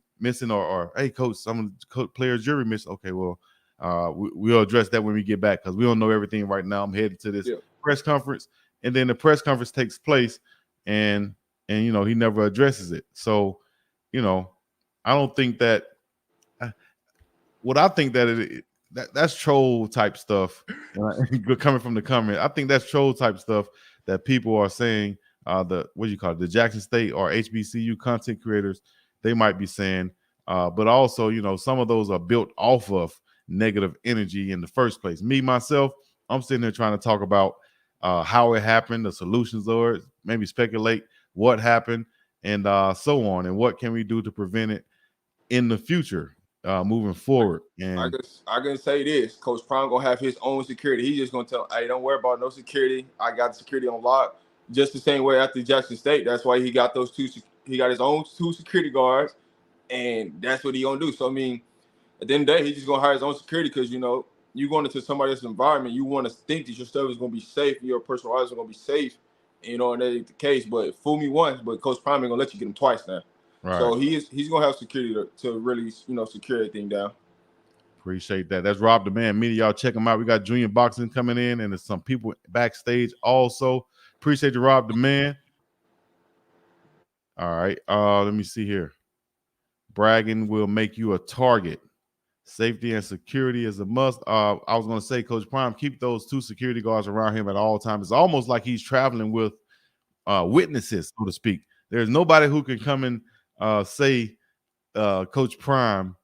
or hey coach, some players jury missing. Okay, well, we'll address that when we get back because we don't know everything right now. I'm headed to this press conference. And then the press conference takes place and he never addresses it. So, I don't think that what I think that that's troll type stuff coming from the comment. I think that's troll type stuff that people are saying the Jackson State or HBCU content creators, they might be saying, but also, some of those are built off of negative energy in the first place. Me, myself, I'm sitting there trying to talk about how it happened, the solutions or maybe speculate what happened and so on. And what can we do to prevent it in the future moving forward? And I can say this, Coach Prime going to have his own security. He's just going to tell, hey, don't worry about no security. I got the security on lock. Just the same way after Jackson State. That's why he got he got his own 2 security guards, and that's what he going to do. So, I mean, at the end of the day, he's just going to hire his own security because, you're going into somebody else's environment. You want to think that your stuff is going to be safe, your personal lives are going to be safe, you know, and that ain't the case. But fool me once, but Coach Prime ain't gonna let you get him twice now. Right. So he's gonna have security to really, you know, secure everything down. Appreciate that. That's Rob the Man Media. Y'all check him out. We got Junior Boxing coming in, and there's some people backstage also. Appreciate you, Rob the Man. All right. Let me see here. Bragging will make you a target. Safety and security is a must. I was going to say, Coach Prime, keep those 2 security guards around him at all times. It's almost like he's traveling with witnesses, so to speak. There's nobody who can come and say Coach Prime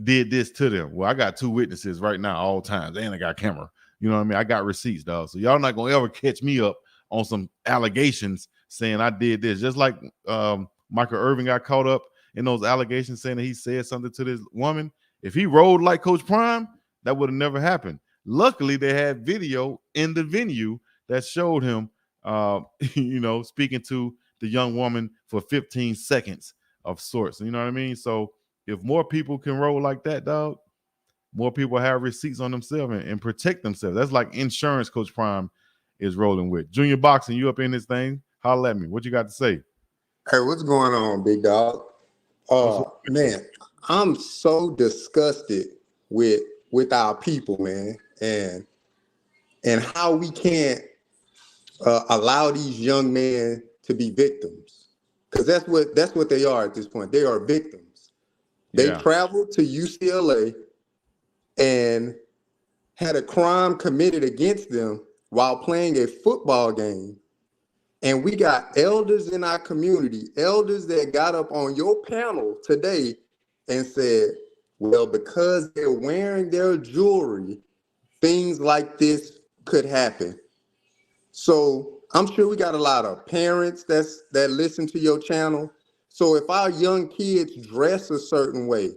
did this to them. Well, I got 2 witnesses right now, all times, and I got camera. You know what I mean? I got receipts, dog. So y'all not gonna ever catch me up on some allegations saying I did this. Just like Michael Irvin got caught up in those allegations saying that he said something to this woman. If he rolled like Coach Prime, that would have never happened. Luckily, they had video in the venue that showed him, you know, speaking to the young woman for 15 seconds of sorts. You know what I mean? So if more people can roll like that, dog, more people have receipts on themselves and protect themselves. That's like insurance Coach Prime is rolling with. Junior Boxing, you up in this thing? Holla at me. What you got to say? Hey, what's going on, big dog? Man, I'm so disgusted with our people, man, and how we can't allow these young men to be victims, because that's what they are at this point. They are victims. They traveled to UCLA and had a crime committed against them while playing a football game. And we got elders in our community, elders that got up on your panel today and said, well, because they're wearing their jewelry, things like this could happen. So I'm sure we got a lot of parents that listen to your channel. So if our young kids dress a certain way,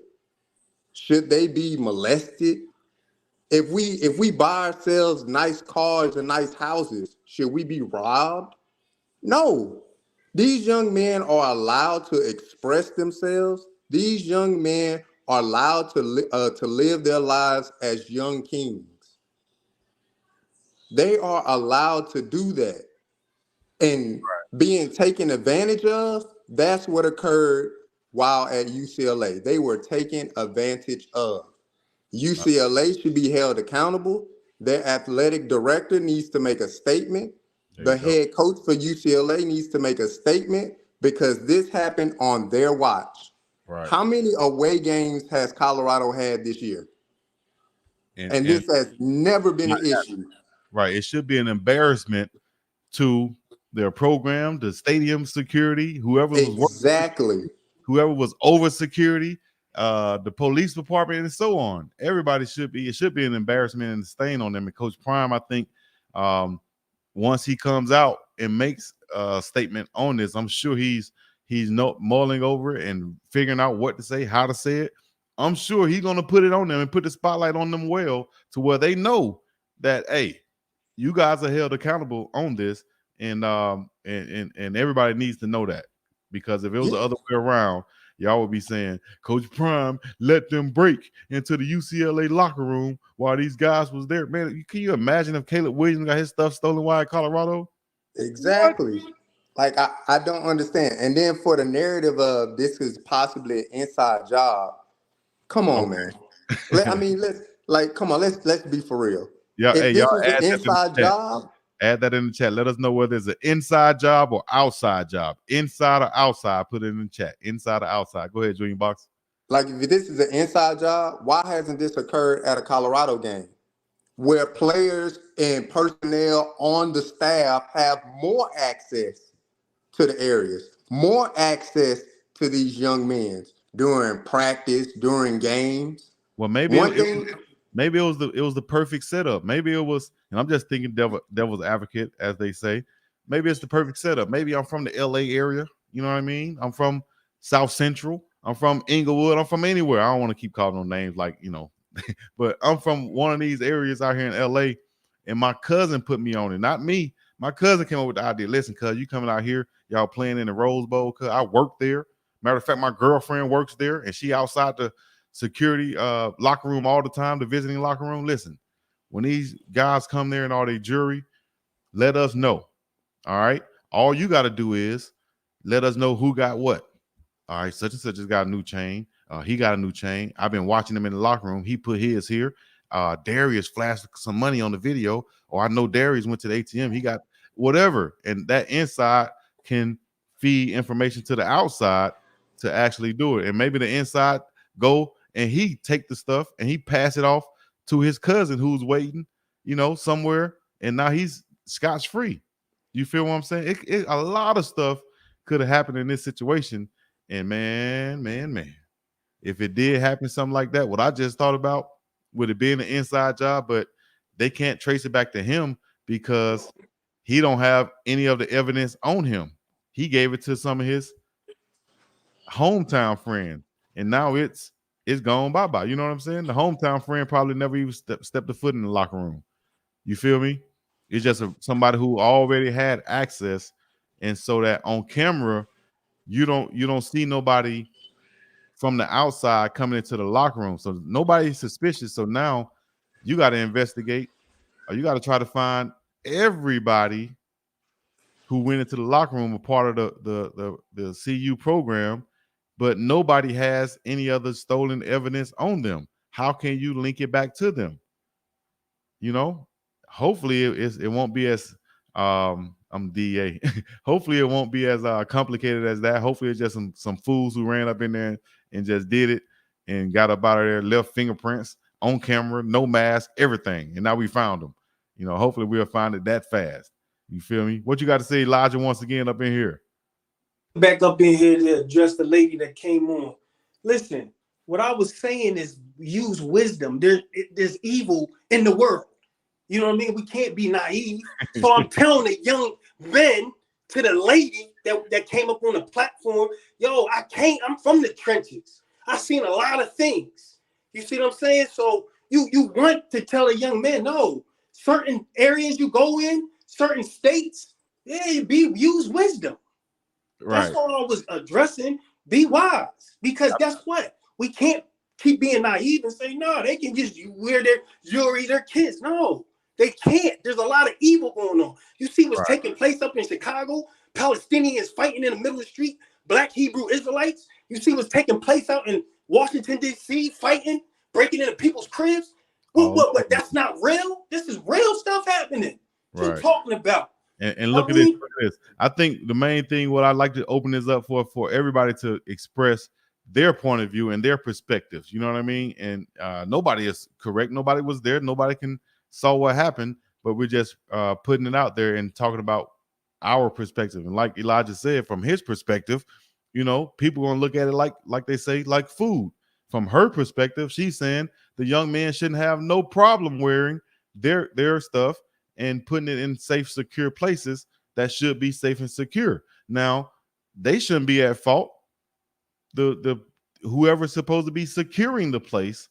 should they be molested? If we buy ourselves nice cars and nice houses, should we be robbed? No. These young men are allowed to express themselves. These young men are allowed to live their lives as young kings. They are allowed to do that. And being taken advantage of, that's what occurred while at UCLA. They were taken advantage of. UCLA should be held accountable. Their athletic director needs to make a statement. The head coach for UCLA needs to make a statement, because this happened on their watch. Right. How many away games has Colorado had this year? And this has never been an issue. Right. It should be an embarrassment to their program, the stadium security, whoever was over security, the police department, and so on. Everybody it should be an embarrassment and a stain on them. And Coach Prime, I think, once he comes out and makes a statement on this, I'm sure he's mulling over it and figuring out what to say, how to say it. I'm sure he's going to put it on them and put the spotlight on them well, to where they know that, hey, you guys are held accountable on this, and everybody needs to know that, because if it was the other way around, y'all would be saying, Coach Prime let them break into the UCLA locker room while these guys was there. Man, can you imagine if Caleb Williams got his stuff stolen while at Colorado? Exactly. What? Like, I don't understand. And then for the narrative of this is possibly an inside job, come on, man. Let's be for real. Yeah, if hey, this y'all is an inside job, add that in the chat. Let us know whether it's an inside job or outside job. Inside or outside, put it in the chat. Inside or outside. Go ahead, Junior Box. Like, if this is an inside job, why hasn't this occurred at a Colorado game, where players and personnel on the staff have more access to the areas, more access to these young men during practice, during games? Well, maybe maybe it was the perfect setup. Maybe it was, and I'm just thinking devil's advocate, as they say. Maybe it's the perfect setup. Maybe I'm from the LA area. You know what I mean? I'm from South Central. I'm from Inglewood. I'm from anywhere. I don't want to keep calling them names, like, you know, but I'm from one of these areas out here in LA, and my cousin put me on it, not me. My cousin came up with the idea. Listen, cuz, you coming out here, y'all playing in the Rose Bowl, cuz I work there. Matter of fact, my girlfriend works there, and she outside the security locker room all the time, the visiting locker room. Listen, when these guys come there and all their jury, let us know. All right. All you got to do is let us know who got what. All right. Such and such has got a new chain. He got a new chain. I've been watching him in the locker room. He put his here. Darius flashed some money on the video. Or I know Darius went to the ATM. He got whatever. And that inside can feed information to the outside to actually do it. And maybe the inside go and he take the stuff and he pass it off to his cousin who's waiting, somewhere. And now he's scotch free. You feel what I'm saying? A lot of stuff could have happened in this situation. And man, if it did happen, something like that, what I just thought about, would it be an inside job? But they can't trace it back to him because he don't have any of the evidence on him. He gave it to some of his hometown friends, and now it's gone bye-bye. You know what I'm saying? The hometown friend probably never even stepped a foot in the locker room. You feel me? It's just somebody who already had access, and so that on camera, you don't see nobody from the outside coming into the locker room. So nobody's suspicious. So now you got to investigate, or you got to try to find everybody who went into the locker room, a part of the CU program, but nobody has any other stolen evidence on them. How can you link it back to them? Hopefully it won't be as I'm DA. Hopefully it won't be as complicated as that. Hopefully it's just some fools who ran up in there and just did it and got up out of there, left fingerprints on camera, no mask, everything. And now we found them. Hopefully we'll find it that fast. You feel me? What you got to say, Elijah, once again up in here? Back up in here to address the lady that came on. Listen, what I was saying is use wisdom. There's evil in the world. You know what I mean? We can't be naive. So I'm telling the young men, to the lady that came up on the platform, yo, I'm from the trenches. I've seen a lot of things. You see what I'm saying? So you want to tell a young man, no, certain areas you go in, certain states, use wisdom. Right. That's all I was addressing. Be wise. Because guess what? We can't keep being naive and say, no, they can just wear their jewelry, their kids. No, they can't. There's a lot of evil going on. You see what's taking place up in Chicago? Palestinians fighting in the middle of the street, Black Hebrew Israelites. You see what's taking place out in Washington, D.C., fighting, breaking into people's cribs. What? That's not real? This is real stuff happening. What I'm talking about. And look at this. I think the main thing, what I'd like to open this up for everybody to express their point of view and their perspectives. You know what I mean? And nobody is correct. Nobody was there. Nobody saw what happened, but we're just putting it out there and talking about our perspective. And like Elijah said, from his perspective, people are gonna look at it like they say, like food. From her perspective, she's saying the young man shouldn't have no problem wearing their stuff and putting it in safe, secure places that should be safe and secure. Now, they shouldn't be at fault. The whoever's supposed to be securing the place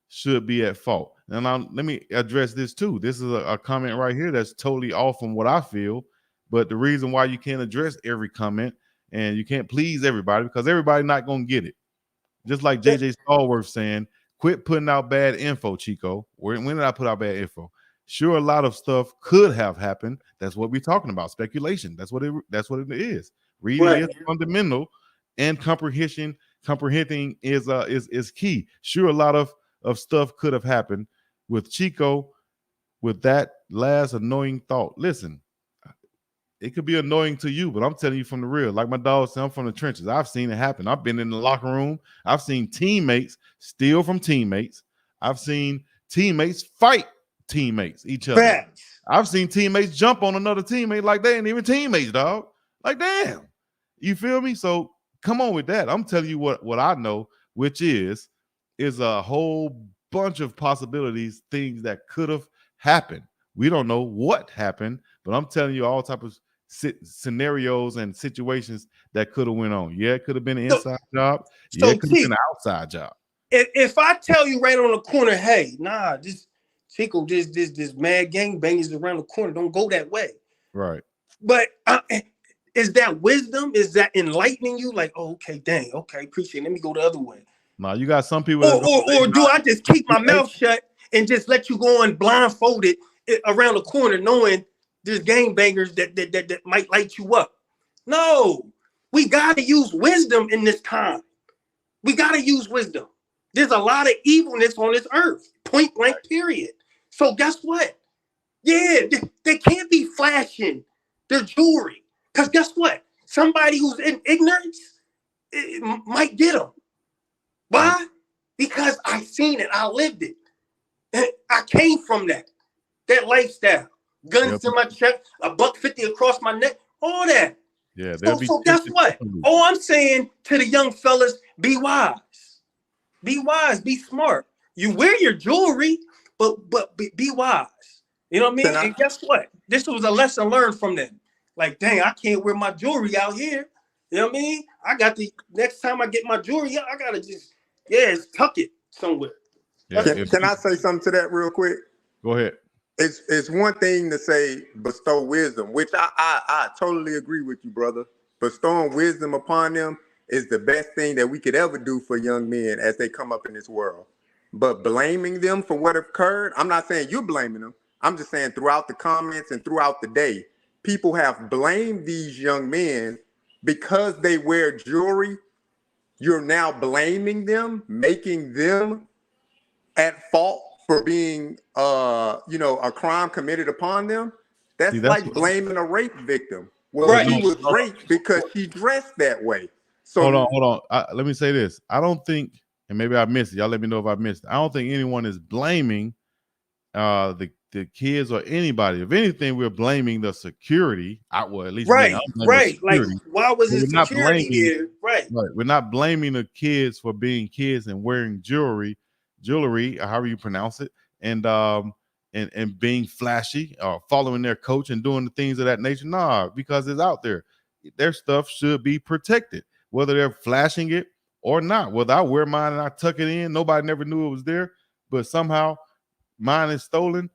should be at fault. And now let me address this too. This is a comment right here that's totally off from what I feel. But the reason why you can't address every comment and you can't please everybody, because everybody's not going to get it. Just like JJ Stallworth saying, quit putting out bad info, Chico. When did I put out bad info? Sure, a lot of stuff could have happened. That's what we're talking about. Speculation. That's what it is. Reading is fundamental, and comprehending is key. Sure, a lot of stuff could have happened with Chico, with that last annoying thought. Listen, it could be annoying to you, but I'm telling you from the real. Like my dog said, I'm from the trenches. I've seen it happen. I've been in the locker room. I've seen teammates steal from teammates. I've seen teammates fight teammates, each other. Facts. I've seen teammates jump on another teammate like they ain't even teammates, dog. Like, damn. You feel me? So come on with that. I'm telling you what I know, which is a whole bunch of possibilities, things that could have happened. We don't know what happened, but I'm telling you all type of scenarios and situations that could have went on. Yeah, it could have been an inside job. Yeah, it could have been an outside job. If I tell you right on the corner, hey, nah, this Chico, this mad gangbang is around the corner. Don't go that way. Right. But is that wisdom? Is that enlightening you? Like, oh, okay, dang, okay, appreciate it. Let me go the other way. Nah, you got some people. Or do I just keep my mouth shut and just let you go on blindfolded around the corner, knowing there's gangbangers that might light you up. No, we got to use wisdom in this time. We got to use wisdom. There's a lot of evilness on this earth, point blank, period. So guess what? Yeah, they can't be flashing their jewelry. Because guess what? Somebody who's in ignorance might get them. Why? Because I seen it. I lived it. I came from that lifestyle. Guns in my chest, $150 across my neck, all that. Yeah, so guess what? All I'm saying to the young fellas, be wise. Be wise, be smart. You wear your jewelry, but be wise. You know what I mean? And guess what? This was a lesson learned from them. Like, dang, I can't wear my jewelry out here. You know what I mean? I got the next time I get my jewelry, I gotta just tuck it somewhere. Yeah, can I say something to that real quick? Go ahead. It's one thing to say bestow wisdom, which I totally agree with you, brother. Bestowing wisdom upon them is the best thing that we could ever do for young men as they come up in this world. But blaming them for what occurred, I'm not saying you're blaming them. I'm just saying throughout the comments and throughout the day, people have blamed these young men because they wear jewelry. You're now blaming them, making them at fault for being, a crime committed upon them. That's like blaming a rape victim. Well, she was raped because she dressed that way. So hold on. Let me say this. I don't think, and maybe I missed it. Y'all let me know if I missed it. I don't think anyone is blaming the kids or anybody. If anything, we're blaming the security. At least right. Like, why was it security here? Right. We're not blaming the kids for being kids and wearing jewelry, however you pronounce it, and being flashy or following their coach and doing the things of that nature. Nah, because it's out there. Their stuff should be protected, whether they're flashing it or not. Whether I wear mine and I tuck it in, nobody never knew it was there, but somehow mine is stolen.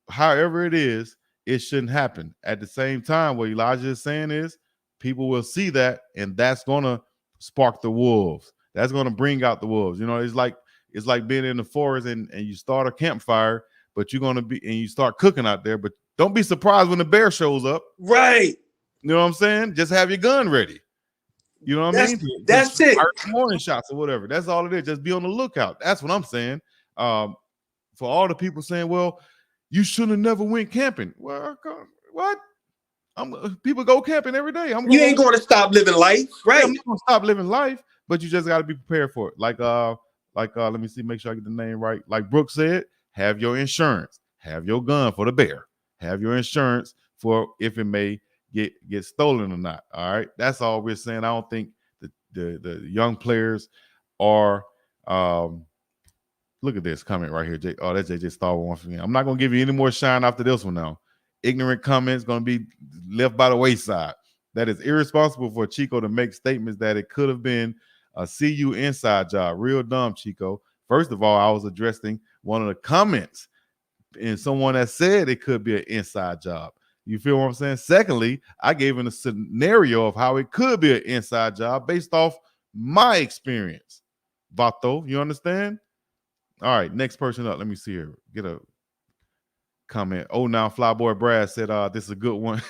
However it is, it shouldn't happen. At the same time, what Elijah is saying is people will see that, and that's going to spark the wolves. That's going to bring out the wolves. It's like being in the forest and you start a campfire, but you're going to be, and you start cooking out there, but don't be surprised when the bear shows up. Right. You know what I'm saying? Just have your gun ready. You know what I mean? That's it. Warning shots or whatever. That's all it is. Just be on the lookout. That's what I'm saying. For all the people saying, well, you should have never went camping. Well, what? People go camping every day. You ain't going to stop living life, right? I'm not going to stop living life, but you just got to be prepared for it. Like let me see, make sure I get the name right. Like Brooke said, have your insurance, have your gun for the bear, have your insurance for if it may get stolen or not. All right, that's all we're saying. I don't think the young players are. Look at this comment right here. Oh, that's JJ Star once again. I'm not gonna give you any more shine after this one now. Ignorant comments gonna be left by the wayside. That is irresponsible for Chico to make statements that it could have been a CU inside job. Real dumb, Chico. First of all, I was addressing one of the comments and someone that said it could be an inside job. You feel what I'm saying? Secondly, I gave him a scenario of how it could be an inside job based off my experience. Vato, you understand? All right, next person up. Let me see here. Get a comment. Oh, now Flyboy Brad said, this is a good one.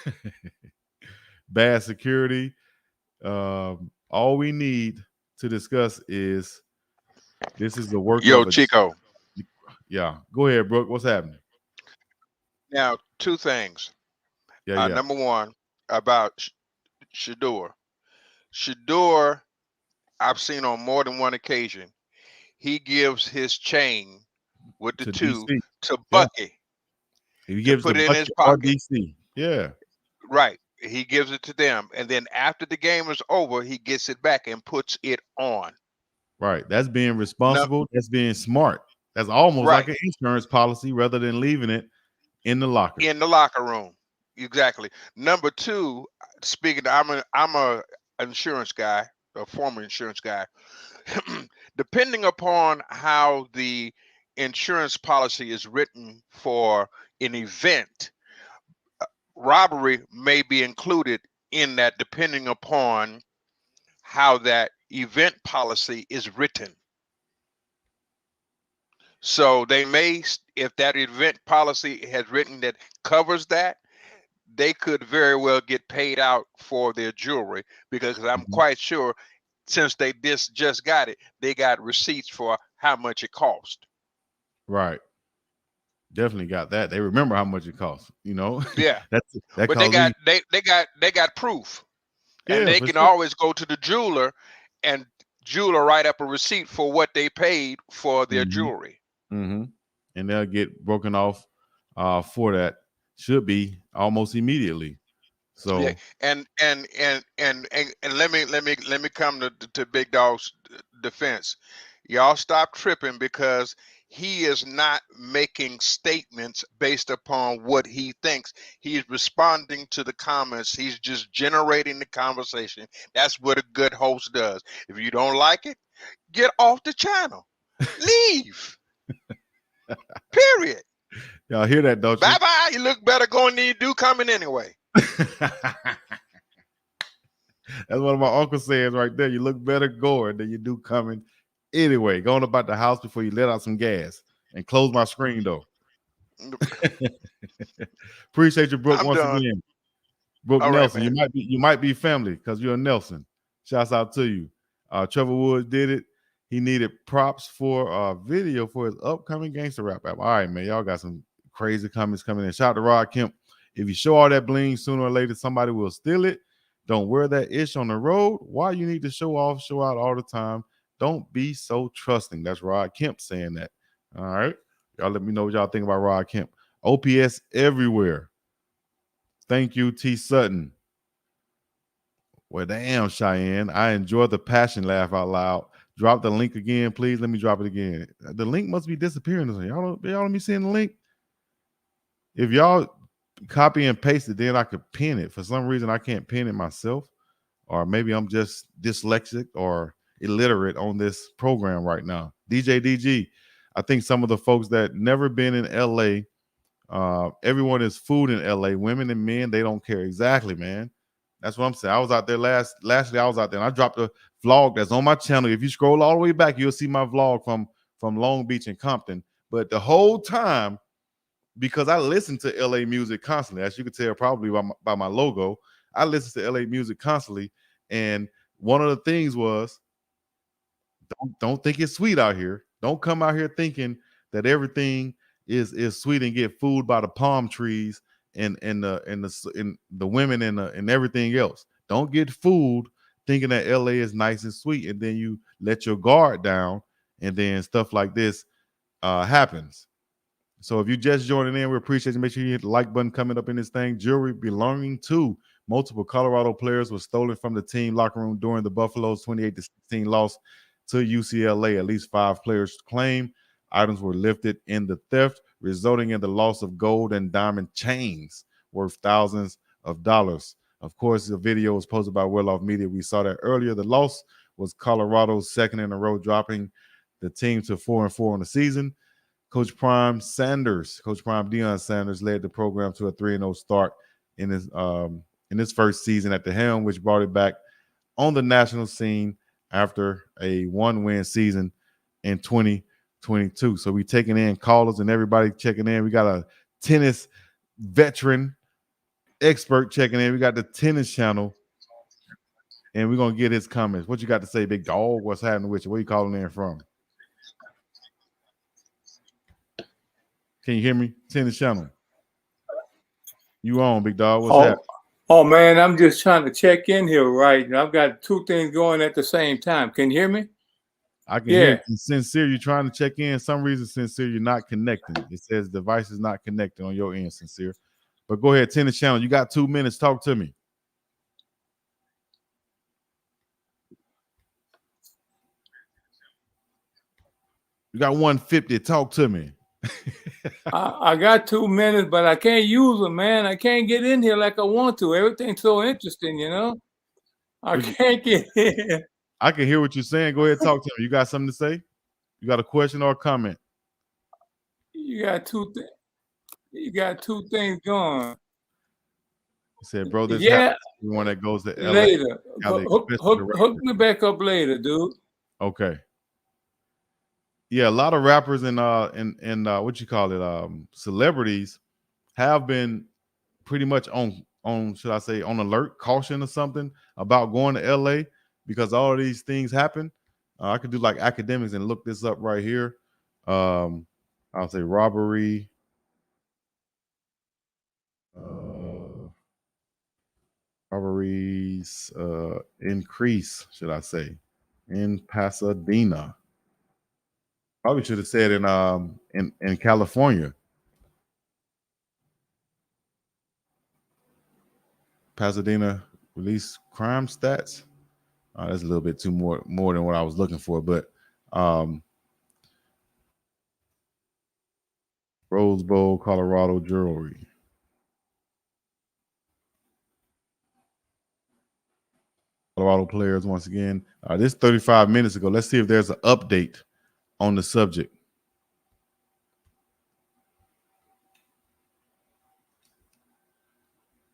Bad security. All we need to discuss is this is the work of Chico. Yeah, go ahead, Brooke. What's happening? Now, two things. Number one, about Shador. Shador, I've seen on more than one occasion, he gives his chain with the two DC. To Bucky. He gives put it in his pocket. DC. Yeah. Right. He gives it to them. And then after the game is over, he gets it back and puts it on. Right. That's being responsible. That's being smart. That's almost like an insurance policy rather than leaving it in the locker. In the locker room. Exactly. Number two, speaking, I'm a insurance guy, a former insurance guy. Depending upon how the insurance policy is written for an event, robbery may be included in that depending upon how that event policy is written. So they may, if that event policy has written that covers that, they could very well get paid out for their jewelry, because I'm quite sure since they just got it, they got receipts for how much it cost. Right. Definitely got that. They remember how much it costs, you know. Yeah. that But they got proof. And they can always go to the jeweler, and jeweler write up a receipt for what they paid for their jewelry. And they'll get broken off for that. Should be almost immediately. So yeah, and let me come to Big Dog's defense. Y'all stop tripping, because he is not making statements based upon what he thinks. He's responding to the comments. He's just generating the conversation. That's what a good host does. If you don't like it, get off the channel. Leave. Period. Y'all hear that, don't you? Bye-bye. You look better going than you do coming anyway. That's one of my uncles says right there. You look better going than you do coming anyway. Going about the house before you let out some gas, and close my screen though. Appreciate you, Brooke, once again. Brooke All Nelson, right, you might be family because you're a Nelson. Shouts out to you. Trevor Woods did it. He needed props for a video for his upcoming gangster rap album. All right, man. Y'all got some crazy comments coming in. Shout out to Rod Kemp. If you show all that bling, sooner or later somebody will steal it. Don't wear that ish on the road. Why you need to show off, show out all the time? Don't be so trusting. That's Rod Kemp saying that. All right. Y'all let me know what y'all think about Rod Kemp. OPS everywhere. Thank you, T. Sutton. Well, damn, Cheyenne. I enjoy the passion laugh out loud. Drop the link again, please. Let me drop it again. The link must be disappearing. Y'all let me seeing the link. If y'all copy and paste it, then I could pin it. For some reason, I can't pin it myself. Or maybe I'm just dyslexic or illiterate on this program right now. DJ DG, I think some of the folks that never been in LA, everyone is food in LA. Women and men, they don't care. Exactly, man. That's what I'm saying. I was out there lastly, I was out there and I dropped a vlog that's on my channel. If you scroll all the way back, you'll see my vlog from Long Beach and Compton. But the whole time, because I listen to LA music constantly, as you can tell probably by my logo, I listen to LA music constantly. And one of the things was, don't think it's sweet out here. Don't come out here thinking that everything is sweet and get fooled by the palm trees and the women and everything else. Don't get fooled thinking that LA is nice and sweet, and then you let your guard down, and then stuff like this happens. So if you just joining in, we appreciate you. Make sure you hit the like button coming up in this thing. Jewelry belonging to multiple Colorado players was stolen from the team locker room during the Buffalo's 28-16 loss to UCLA. At least 5 players claim items were lifted in the theft, resulting in the loss of gold and diamond chains worth thousands of dollars. Of course, the video was posted by Well Off Media. We saw that earlier. The loss was Colorado's second in a row, dropping the team to 4-4 on the season. Coach Prime Deion Sanders led the program to a 3-0 start in his first season at the helm, which brought it back on the national scene after a 1-win season in 2022. So we taking in callers and everybody checking in. We got a tennis veteran expert checking in. We got the tennis channel, and we're gonna get his comments. What you got to say, Big Dog? What's happening with you? Where you calling in from? Can you hear me? Tennis channel. You on, Big Dog? What's happening? Oh man, I'm just trying to check in here right now. I've got 2 things going at the same time. Can you hear me? I can hear you. Sincere, you're trying to check in. Some reason, Sincere, you're not connecting. It says device is not connected on your end, Sincere. But go ahead, tennis channel. You got 2 minutes. Talk to me. You got 150. Talk to me. I got 2 minutes, but I can't use them, man. I can't get in here like I want to. Everything's so interesting, you know. I can't get in. I can hear what you're saying. Go ahead, talk to me. You got something to say? You got a question or a comment? You got two things going. He said, bro, this one that goes to LA. Later. Hook me back up later, dude. Okay. Yeah, a lot of rappers and what you call it, celebrities have been pretty much on should I say, on alert, caution or something about going to LA because all of these things happen. I could do like academics and look this up right here. I'll say robbery. Robberies increase, should I say, in Pasadena. Probably should have said in California. Pasadena release crime stats. That's a little bit too more than what I was looking for, but Rose Bowl, Colorado jewelry. Colorado players once again. This 35 minutes ago. Let's see if there's an update on the subject.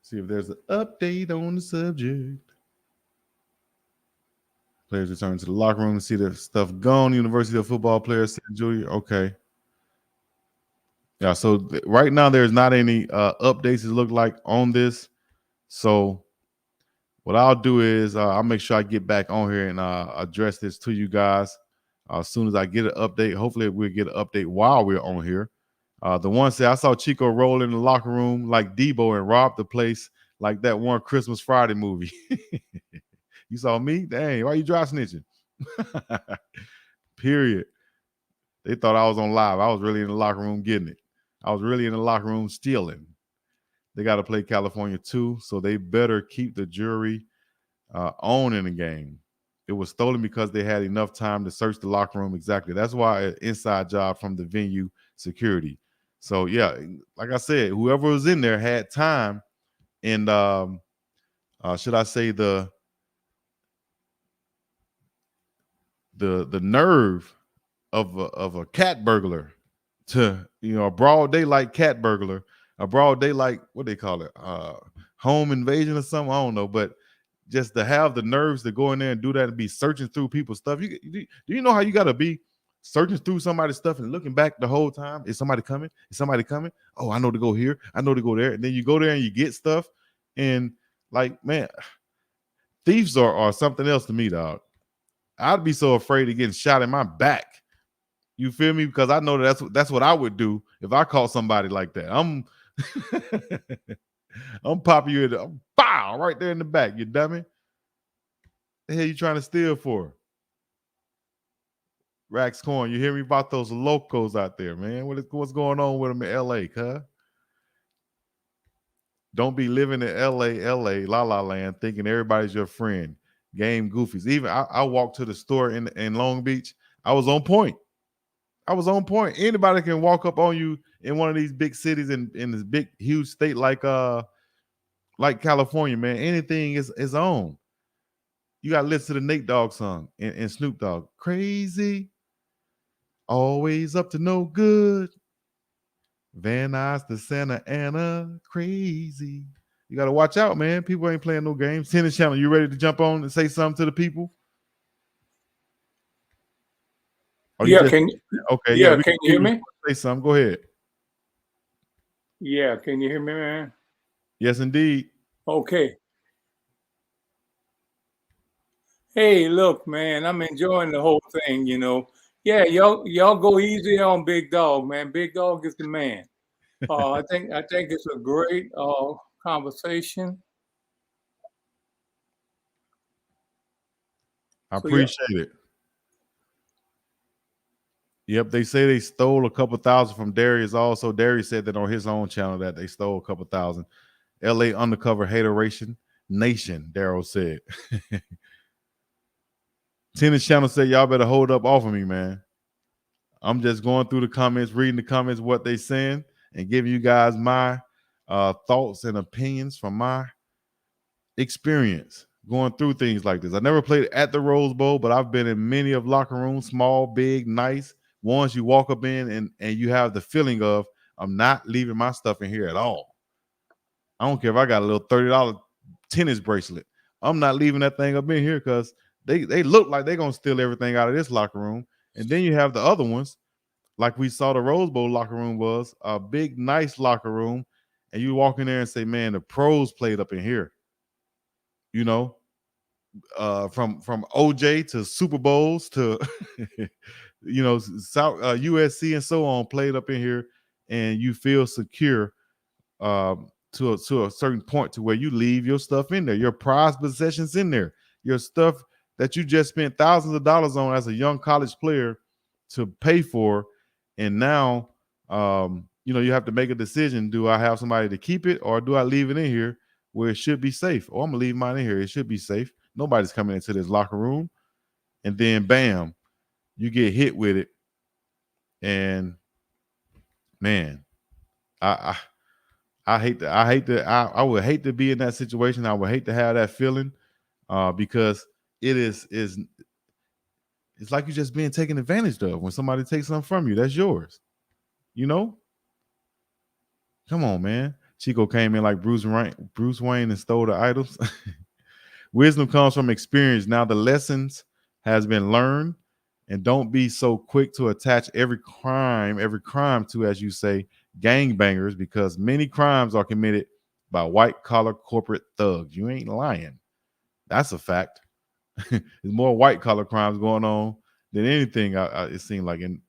See if there's an update on the subject. Players return to the locker room to see the stuff gone. University of football players said Julia. Okay. Yeah, so right now there's not any updates it look like on this. So what I'll do is I'll make sure I get back on here and address this to you guys as soon as I get an update. Hopefully we'll get an update while we're on here. The one said, I saw Chico roll in the locker room like Debo and rob the place like that one Christmas Friday movie. You saw me? Dang, why you dry snitching? Period. They thought I was on live. I was really in the locker room getting it. I was really in the locker room stealing. They got to play California too, so they better keep the jury on in the game. It was stolen because they had enough time to search the locker room. Exactly. That's why an inside job from the venue security. So, yeah, like I said, whoever was in there had time. And should I say the nerve of a cat burglar to, a broad daylight cat burglar, a broad daylight, what they call it, home invasion or something, I don't know, but just to have the nerves to go in there and do that and be searching through people's stuff. Do you know how you got to be searching through somebody's stuff and looking back the whole time? Is somebody coming? Is somebody coming? Oh, I know to go here. I know to go there. And then you go there and you get stuff. And like, man, thieves are something else to me, dog. I'd be so afraid of getting shot in my back. You feel me? Because I know that's what I would do if I caught somebody like that. I'm popping you in the bow right there in the back, you dummy. The hell you trying to steal for? Rax Corn, you hear me about those locos out there, man? What's going on with them in LA, cuz? Don't be living in LA, La La Land, thinking everybody's your friend. Game goofies. Even I walked to the store in Long Beach. I was on point. Anybody can walk up on you in one of these big cities in this big, huge state like California, man. Anything is on. You got to listen to the Nate Dogg song and Snoop Dogg. Crazy. Always up to no good. Van Nuys to Santa Ana. Crazy. You got to watch out, man. People ain't playing no games. Tennis Channel, you ready to jump on and say something to the people? Yeah, can you hear me? Say something. Go ahead. Yeah, can you hear me, man? Yes, indeed. Okay. Hey, look, man, I'm enjoying the whole thing, Yeah, y'all go easy on Big Dog, man. Big Dog is the man. I think it's a great conversation. I appreciate it. Yep, they say they stole a couple thousand from Darius. Also, Darius said that on his own channel that they stole a couple thousand. LA undercover hateration nation, Daryl said. Tennis Channel said, y'all better hold up off of me, man. I'm just going through the comments, reading the comments, what they saying, and giving you guys my thoughts and opinions from my experience going through things like this. I never played at the Rose Bowl, but I've been in many of locker rooms, small, big, nice ones you walk up in and you have the feeling of, I'm not leaving my stuff in here at all. I don't care if I got a little $30 tennis bracelet. I'm not leaving that thing up in here because they look like they're going to steal everything out of this locker room. And then you have the other ones, like we saw the Rose Bowl locker room was, a big, nice locker room. and you walk in there and say, man, the pros played up in here. You know, from OJ to Super Bowls to you know, South USC and so on played up in here, and you feel secure to a certain point to where you leave your stuff in there, your prized possessions in there, your stuff that you just spent thousands of dollars on as a young college player to pay for, and now you know, you have to make a decision: do I have somebody to keep it, or do I leave it in here where it should be safe? Or I'm gonna leave mine in here; it should be safe. Nobody's coming into this locker room, and then bam, you get hit with it, and man, I would hate to be in that situation. I would hate to have that feeling, because it's like you're just being taken advantage of when somebody takes something from you. That's yours, you know. Come on, man. Chico came in like Bruce Wayne and stole the items. Wisdom comes from experience. Now the lessons has been learned, and don't be so quick to attach every crime to, as you say, gangbangers, because many crimes are committed by white collar corporate thugs. You ain't lying. That's a fact. There's more white collar crimes going on than anything. It seems like, and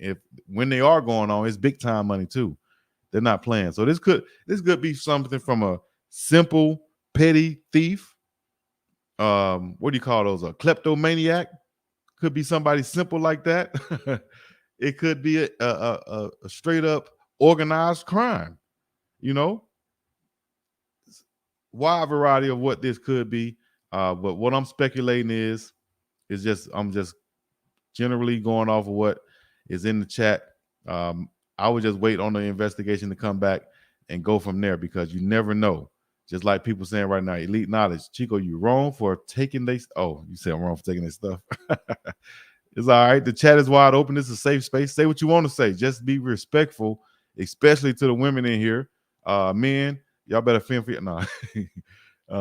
when they are going on, it's big time money too. They're not playing. So this could be something from a simple petty thief. What do you call those? A kleptomaniac. Could be somebody simple like that. It could be a straight up organized crime. You know, wide variety of what this could be. But what I'm speculating is I'm just generally going off of what is in the chat. I would just wait on the investigation to come back and go from there, because you never know. Just like people saying right now, elite knowledge. Chico, you wrong for taking this. Oh, you said I'm wrong for taking this stuff. It's all right. The chat is wide open. This is a safe space. Say what you want to say. Just be respectful, especially to the women in here. Men, y'all better fend for you. No.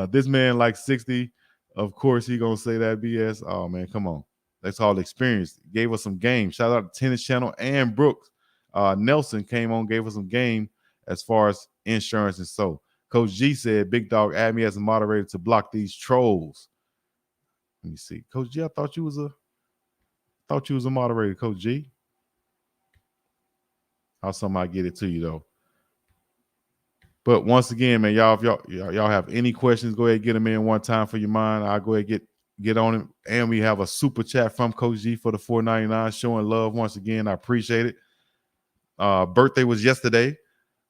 This man like 60. Of course, he gonna say that BS. Oh man, come on. That's all experience. Gave us some game. Shout out to Tennis Channel and Brooks. Nelson came on, gave us some game as far as insurance and so. Coach G said, Big Dog, add me as a moderator to block these trolls. Let me see. Coach G, I thought you was a moderator, Coach G. I'll somehow get it to you though. But once again, man, y'all, if y'all have any questions, go ahead and get them in one time for your mind. I'll go ahead and get on it. And we have a super chat from Coach G for the $4.99, showing love once again. I appreciate it. Birthday was yesterday.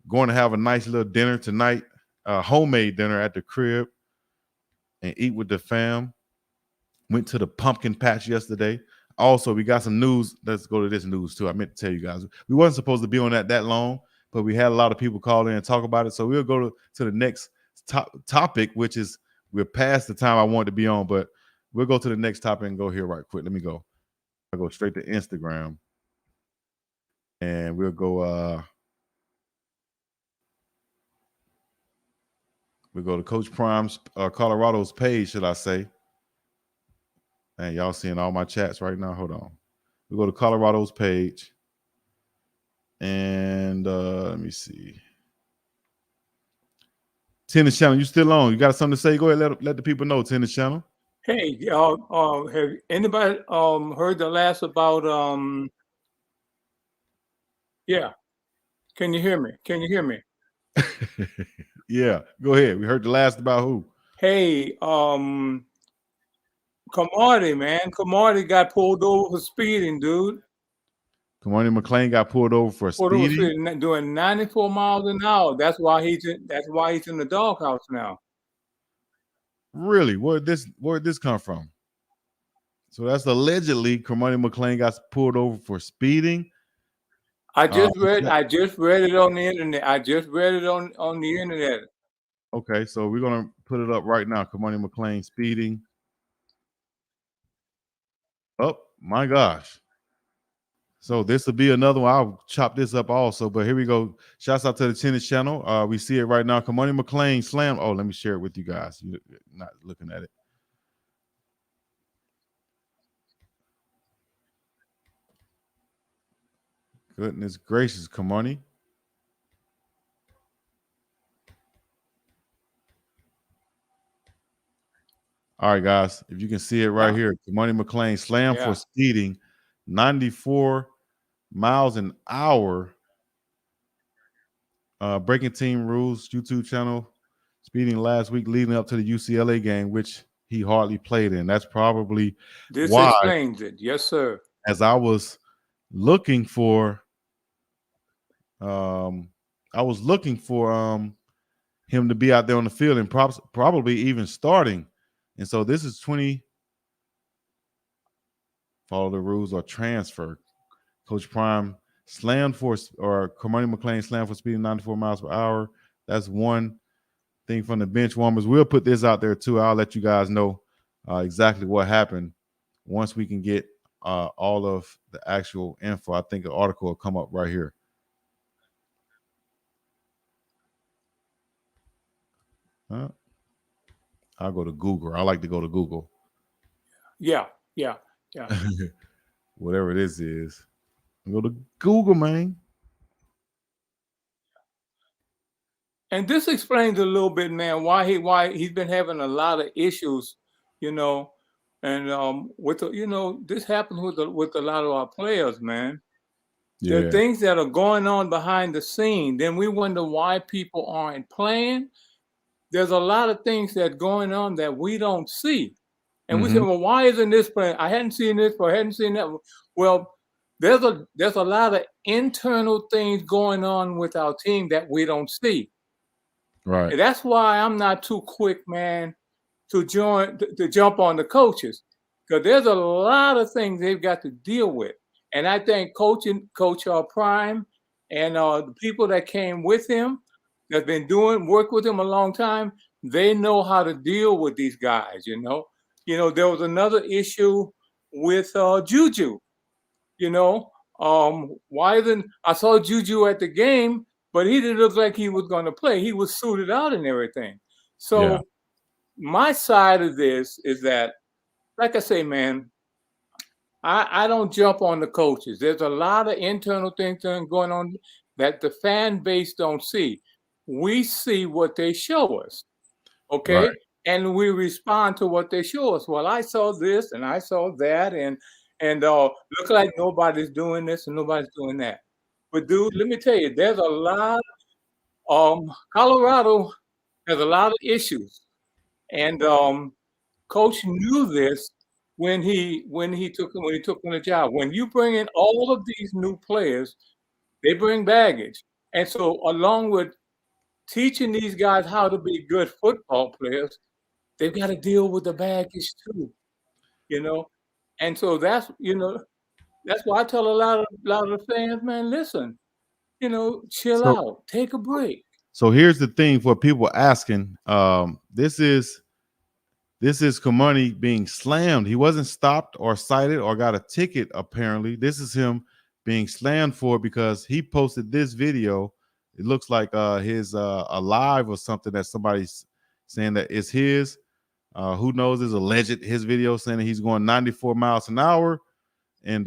Going to have a nice little dinner tonight, homemade dinner at the crib, and eat with the fam. Went to the pumpkin patch yesterday. Also, we got some news. Let's go to this news too. I meant to tell you guys. We wasn't supposed to be on that long, but we had a lot of people call in and talk about it. So we'll go to the next topic, which is, we're past the time I wanted to be on, but we'll go to the next topic and go here right quick. Let me go. I'll go straight to Instagram. And we'll go to Coach Prime's Colorado's page, should I say. Man, y'all seeing all my chats right now. Hold on. We go to Colorado's page. And let me see. Tennis Channel, you still on? You got something to say? Go ahead, let the people know, Tennis Channel. Hey, y'all, have anybody heard the last about yeah. Can you hear me? Yeah, go ahead. We heard the last about who? Hey, Kamari, man. Kamari got pulled over for speeding, dude. Kamari McLain got pulled over for speeding? Doing 94 miles an hour. That's why he's in the doghouse now. Really? Where'd this come from? So that's allegedly Kamari McLain got pulled over for speeding. I just read it on the internet. Okay, so we're gonna put it up right now. Kamari McLain speeding. Oh my gosh. So this will be another one. I'll chop this up also, but here we go. Shouts out to the Tennis Channel. We see it right now. Kamari McLain slam. Oh, let me share it with you guys. You're not looking at it. Goodness gracious, Kamari. All right, guys. If you can see it right here, Kamari McLain slammed for speeding 94 miles an hour. Breaking team rules, YouTube channel. Speeding last week leading up to the UCLA game, which he hardly played in. That's probably why. Explains it. Yes, sir. As I was looking for him to be out there on the field and probably even starting. And so this is 20. Follow the rules or transfer. Coach Prime Kamari McLain slammed for speeding 94 miles per hour. That's one thing from the bench warmers. We'll put this out there too. I'll let you guys know exactly what happened once we can get all of the actual info. I think an article will come up right here. I'll go to Google. I like to go to Google. Yeah. Whatever this is. Go to Google, man. And this explains a little bit, man, why he's been having a lot of issues, and this happens with a lot of our players, man. Yeah. There are things that are going on behind the scene. Then we wonder why people aren't playing. There's a lot of things that are going on that we don't see. And we say, well, why isn't this playing? I hadn't seen this, or I hadn't seen that. Well, there's a lot of internal things going on with our team that we don't see. Right. And that's why I'm not too quick, man, to jump on the coaches, because there's a lot of things they've got to deal with. And I think Coach Prime and the people that came with him, that's been work with him a long time, they know how to deal with these guys. There was another issue with Juju. I saw Juju at the game, but he didn't look like he was going to play. He was suited out and everything. So my side of this is that, like I say, man, I don't jump on the coaches. There's a lot of internal things going on that the fan base don't see. We see what they show us, okay? Right. And we respond to what they show us. Well, I saw this and I saw that, and look like nobody's doing this and nobody's doing that. But dude, let me tell you, there's a lot. Colorado has a lot of issues, and Coach knew this when he took on the job. When you bring in all of these new players, they bring baggage, and so along with teaching these guys how to be good football players, they've got to deal with the baggage too, And so that's why I tell a lot of the fans, man, listen, chill out, take a break. So here's the thing for people asking. This is Kamari being slammed. He wasn't stopped or cited or got a ticket, apparently. This is him being slammed for because he posted this video. It looks like his a live or something that somebody's saying that it's his. Who knows? Is alleged his video saying that he's going 94 miles an hour, and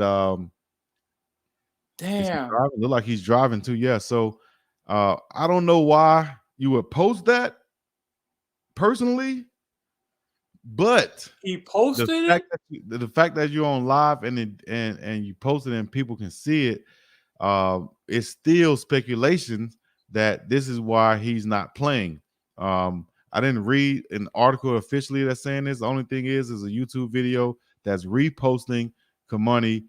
damn, look like he's driving too. Yeah. So I don't know why you would post that personally, but he posted the fact that you're on live and you posted it and people can see it, it's still speculation that this is why he's not playing. I didn't read an article officially that's saying this. The only thing is a YouTube video that's reposting Kamari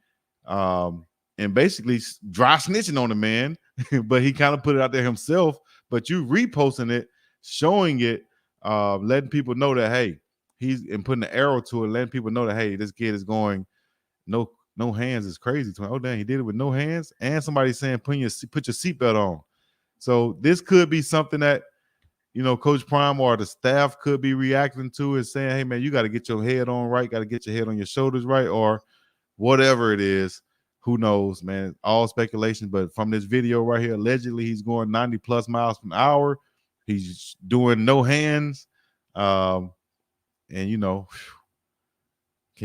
and basically dry snitching on the man, but he kind of put it out there himself. But you reposting it, showing it, letting people know that, hey, and putting an arrow to it, letting people know that, hey, this kid is going no hands is crazy to him. Oh, damn, he did it with no hands. And somebody saying put your seatbelt on. So this could be something that, Coach Prime or the staff could be reacting to, is saying, hey, man, you got to get your head on right, got to get your head on your shoulders right, or whatever it is. Who knows, man? All speculation. But from this video right here, allegedly he's going 90 plus miles per hour. He's doing no hands. And, can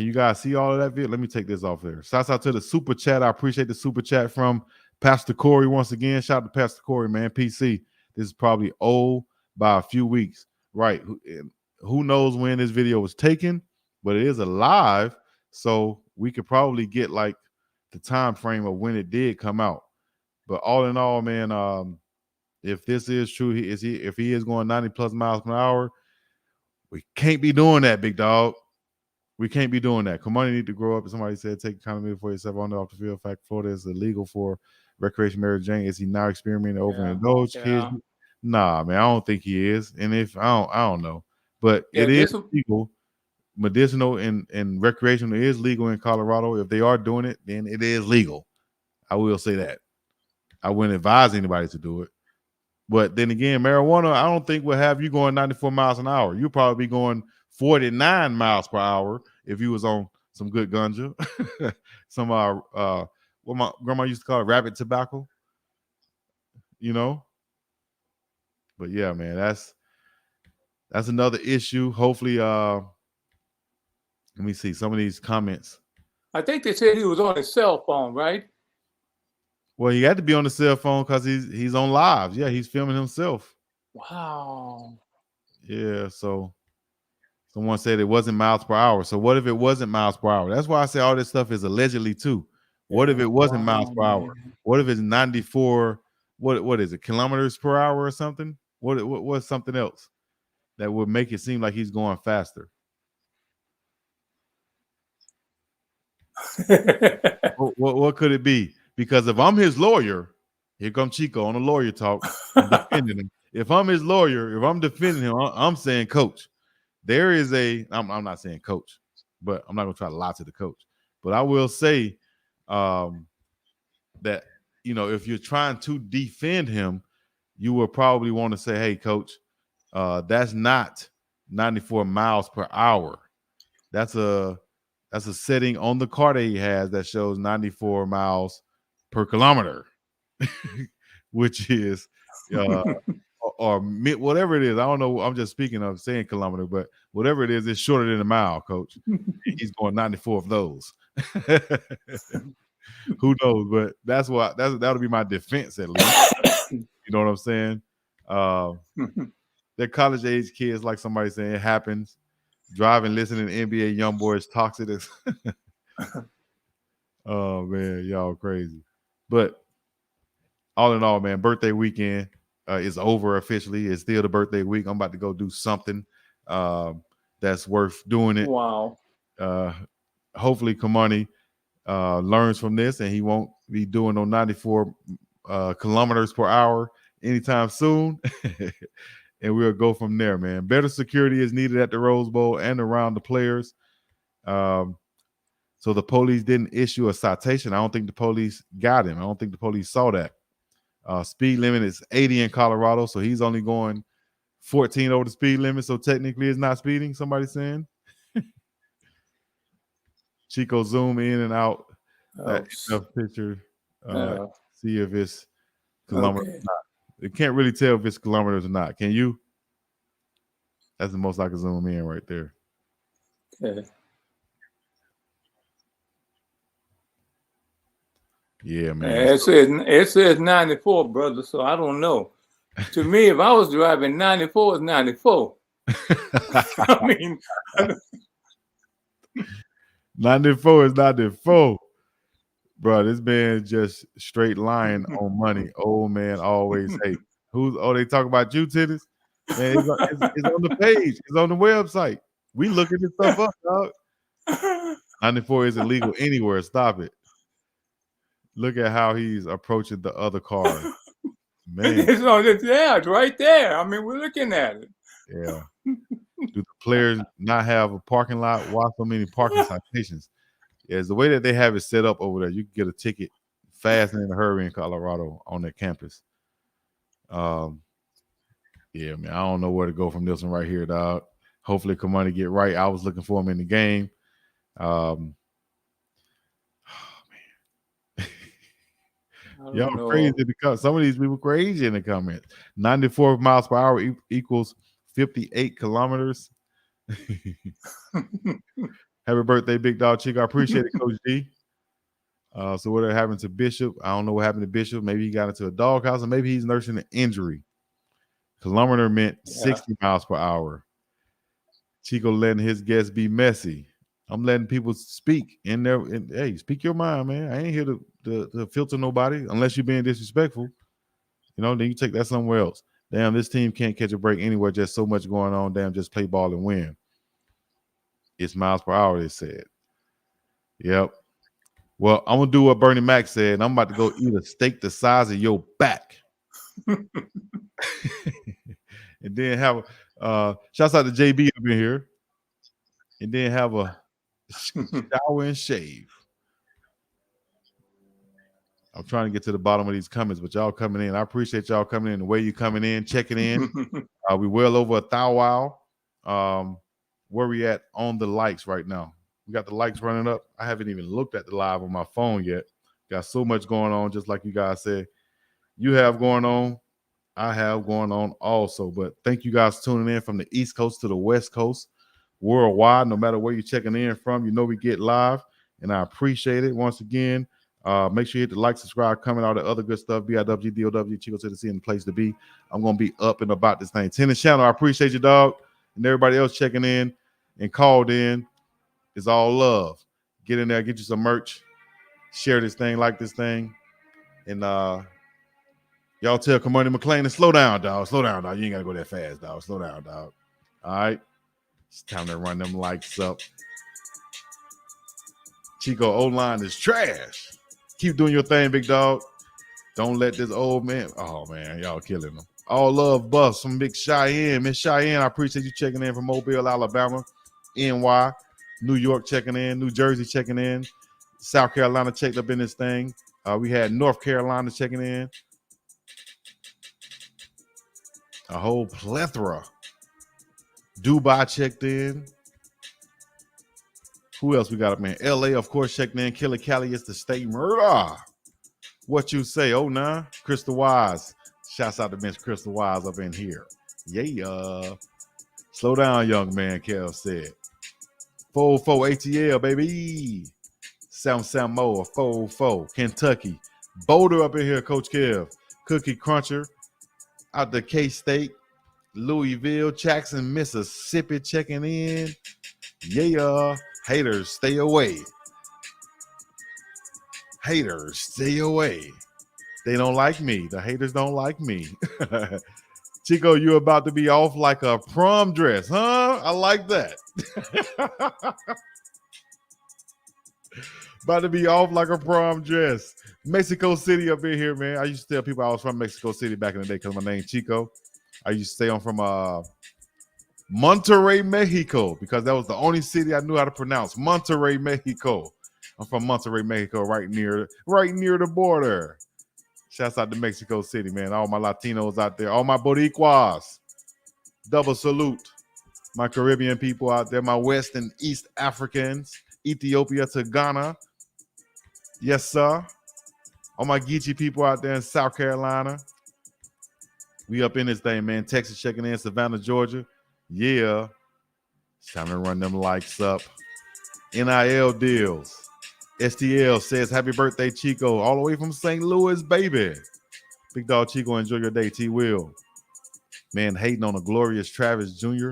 you guys see all of that video? Let me take this off there. Shouts out to the super chat. I appreciate the super chat from Pastor Corey once again. Shout out to Pastor Corey, man. PC. This is probably old by a few weeks. Right. who knows when this video was taken, but it is alive, so we could probably get like the time frame of when it did come out. But all in all, man, if this is true, if he is going 90 plus miles per hour, we can't be doing that, big dog. We can't be doing that. Kamari need to grow up. Somebody said, take accountability for yourself on and off the field. Fact, Florida is illegal for recreation Mary Jane. Is he now experimenting over and indulge kids? Nah, man, I don't think he is. And if I don't know, but it is legal. Medicinal and recreational is legal in Colorado. If they are doing it, then it is legal. I will say that. I wouldn't advise anybody to do it. But then again, marijuana, I don't think will have you going 94 miles an hour. You'll probably be going 49 miles per hour if you was on some good ganja. Some what my grandma used to call it, rabbit tobacco. You know? But yeah, man, that's another issue. Hopefully, let me see some of these comments. I think they said he was on his cell phone, right? Well, he had to be on the cell phone because he's on live. Yeah, he's filming himself. Wow. Yeah, so someone said it wasn't miles per hour. So what if it wasn't miles per hour? That's why I say all this stuff is allegedly too. What if it wasn't miles per hour? What if it's 94? What is it? Kilometers per hour or something? What's something else that would make it seem like he's going faster? what could it be? Because if I'm his lawyer, here comes Chico on the lawyer talk. I'm defending him. If I'm his lawyer, if I'm defending him, I'm saying, coach, there is I'm not saying coach, but I'm not going to try to lie to the coach. But I will say that, you know, if you're trying to defend him, you will probably want to say, hey, coach, that's not 94 miles per hour. That's a setting on the car that he has that shows 94 miles per kilometer, which is or whatever it is. I don't know. I'm just speaking of saying kilometer, but whatever it is, it's shorter than a mile, coach. He's going 94 of those. Who knows? But that'll be my defense at least. You know what I'm saying? They're college age kids, like somebody saying it happens. Driving, listening to NBA YoungBoy toxic. Oh man, y'all crazy. But all in all, man, birthday weekend is over officially. It's still the birthday week. I'm about to go do something that's worth doing it. Wow. Hopefully Kamari learns from this and he won't be doing no 94 kilometers per hour anytime soon. And we'll go from there, man. Better security is needed at the Rose Bowl and around the players. So the police didn't issue a citation. I don't think the police got him. I don't think the police saw that. Speed limit is 80 in Colorado, so he's only going 14 over the speed limit. So technically it's not speeding, somebody's saying. Chico, zoom in and out that picture. See if it's kilometers or not. You can't really tell if it's kilometers or not. Can you? That's the most I can zoom in right there. Okay. Yeah, man. It says 94, brother. So I don't know. To me, if I was driving 94, it's 94. I mean, 94 is 94. Bro, this man just straight lying on money. Old man always hate. They talk about you, titties? Man, it's on the page. It's on the website. We looking this stuff up, dog. 94 is illegal anywhere. Stop it. Look at how he's approaching the other car. Man. It's right there. I mean, we're looking at it. Yeah. Do the players not have a parking lot? Why so many parking citations? Yeah, it's the way that they have it set up over there. You can get a ticket fast and in a hurry in Colorado on their campus. Yeah, man, I don't know where to go from this one right here, dog. Hopefully Kamari get right. I was looking for him in the game. Man. Y'all crazy in the comments. Some of these people crazy in the comments. 94 miles per hour equals 58 kilometers. Happy birthday, Big Dog Chico. I appreciate it, Coach D. So what happened to Bishop? I don't know what happened to Bishop. Maybe he got into a doghouse, or maybe he's nursing an injury. Kilometer meant 60 miles per hour. Chico letting his guests be messy. I'm letting people speak in there. Hey, speak your mind, man. I ain't here to filter nobody unless you're being disrespectful. Then you take that somewhere else. Damn, this team can't catch a break anywhere. Just so much going on. Damn, just play ball and win. It's miles per hour, they said. Yep. Well, I'm going to do what Bernie Mac said. I'm about to go eat a steak the size of your back. And then have shouts out to JB up in here. And then have a shower and shave. I'm trying to get to the bottom of these comments, but y'all coming in. I appreciate y'all coming in. The way you coming in, checking in. We well over 1,000 wow. Where we at on the likes right now? We got the likes running up. I haven't even looked at the live on my phone yet. Got so much going on, just like you guys said. You have going on. I have going on also. But thank you guys tuning in from the East Coast to the West Coast, worldwide. No matter where you're checking in from, we get live, and I appreciate it. Once again, make sure you hit the like, subscribe, comment, all the other good stuff. BiggDoggChico, Chico to the C, and the place to be. I'm going to be up and about this thing. Tennis Channel, I appreciate you, dog. And everybody else checking in and called in. It's all love. Get in there, get you some merch, share this thing, like this thing. And y'all tell Kamari McLain to slow down, dog. Slow down, dog. You ain't got to go that fast, dog. Slow down, dog. All right? It's time to run them likes up. Chico O-line is trash. Keep doing your thing, big dog. Don't let this old man. Oh, man, y'all killing him. All love, Bus from Big Cheyenne. Miss Cheyenne, I appreciate you checking in from Mobile, Alabama, NY, New York checking in, New Jersey checking in, South Carolina checked up in this thing. We had North Carolina checking in. A whole plethora. Dubai checked in. Who else we got up, man? LA, of course, checked in. Killer Cali is the state murder. What you say? Oh, nah. Crystal Wise. Shouts out to Miss Crystal Wise up in here. Yeah. Slow down, young man, Kel said. 4-4 ATL, baby. Sam Moa, 4-4. Kentucky. Boulder up in here, Coach Kev. Cookie Cruncher. Out the K-State. Louisville. Jackson, Mississippi checking in. Yeah. Haters, stay away. Haters, stay away. They don't like me. The haters don't like me. Chico, you about to be off like a prom dress, huh? I like that. About to be off like a prom dress. Mexico City up in here, man. I used to tell people I was from Mexico City back in the day because my name's Chico. I used to say I'm from Monterrey, Mexico, because that was the only city I knew how to pronounce. Monterrey, Mexico. I'm from Monterrey, Mexico, right near the border. Shouts out to Mexico City, man. All my Latinos out there, all my Boricuas. Double salute. My Caribbean people out there, my West and East Africans, Ethiopia to Ghana. Yes, sir. All my Geechee people out there in South Carolina. We up in this thing, man. Texas checking in, Savannah, Georgia. Yeah. It's time to run them likes up. NIL deals. STL says, happy birthday, Chico. All the way from St. Louis, baby. Big Dog Chico, enjoy your day, T. Will. Man, hating on a glorious Travis Jr.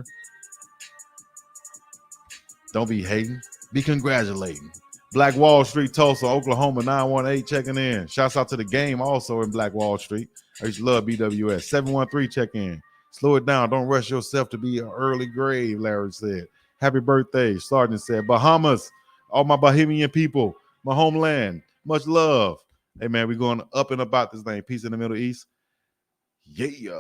Don't be hating. Be congratulating. Black Wall Street, Tulsa, Oklahoma, 918 checking in. Shouts out to the game also in Black Wall Street. I used to love BWS. 713 check in. Slow it down. Don't rush yourself to be an early grave, Larry said. Happy birthday. Sergeant said, Bahamas, all my Bahamian people, my homeland, much love. Hey, man, we're going up and about this thing. Peace in the Middle East. Yeah.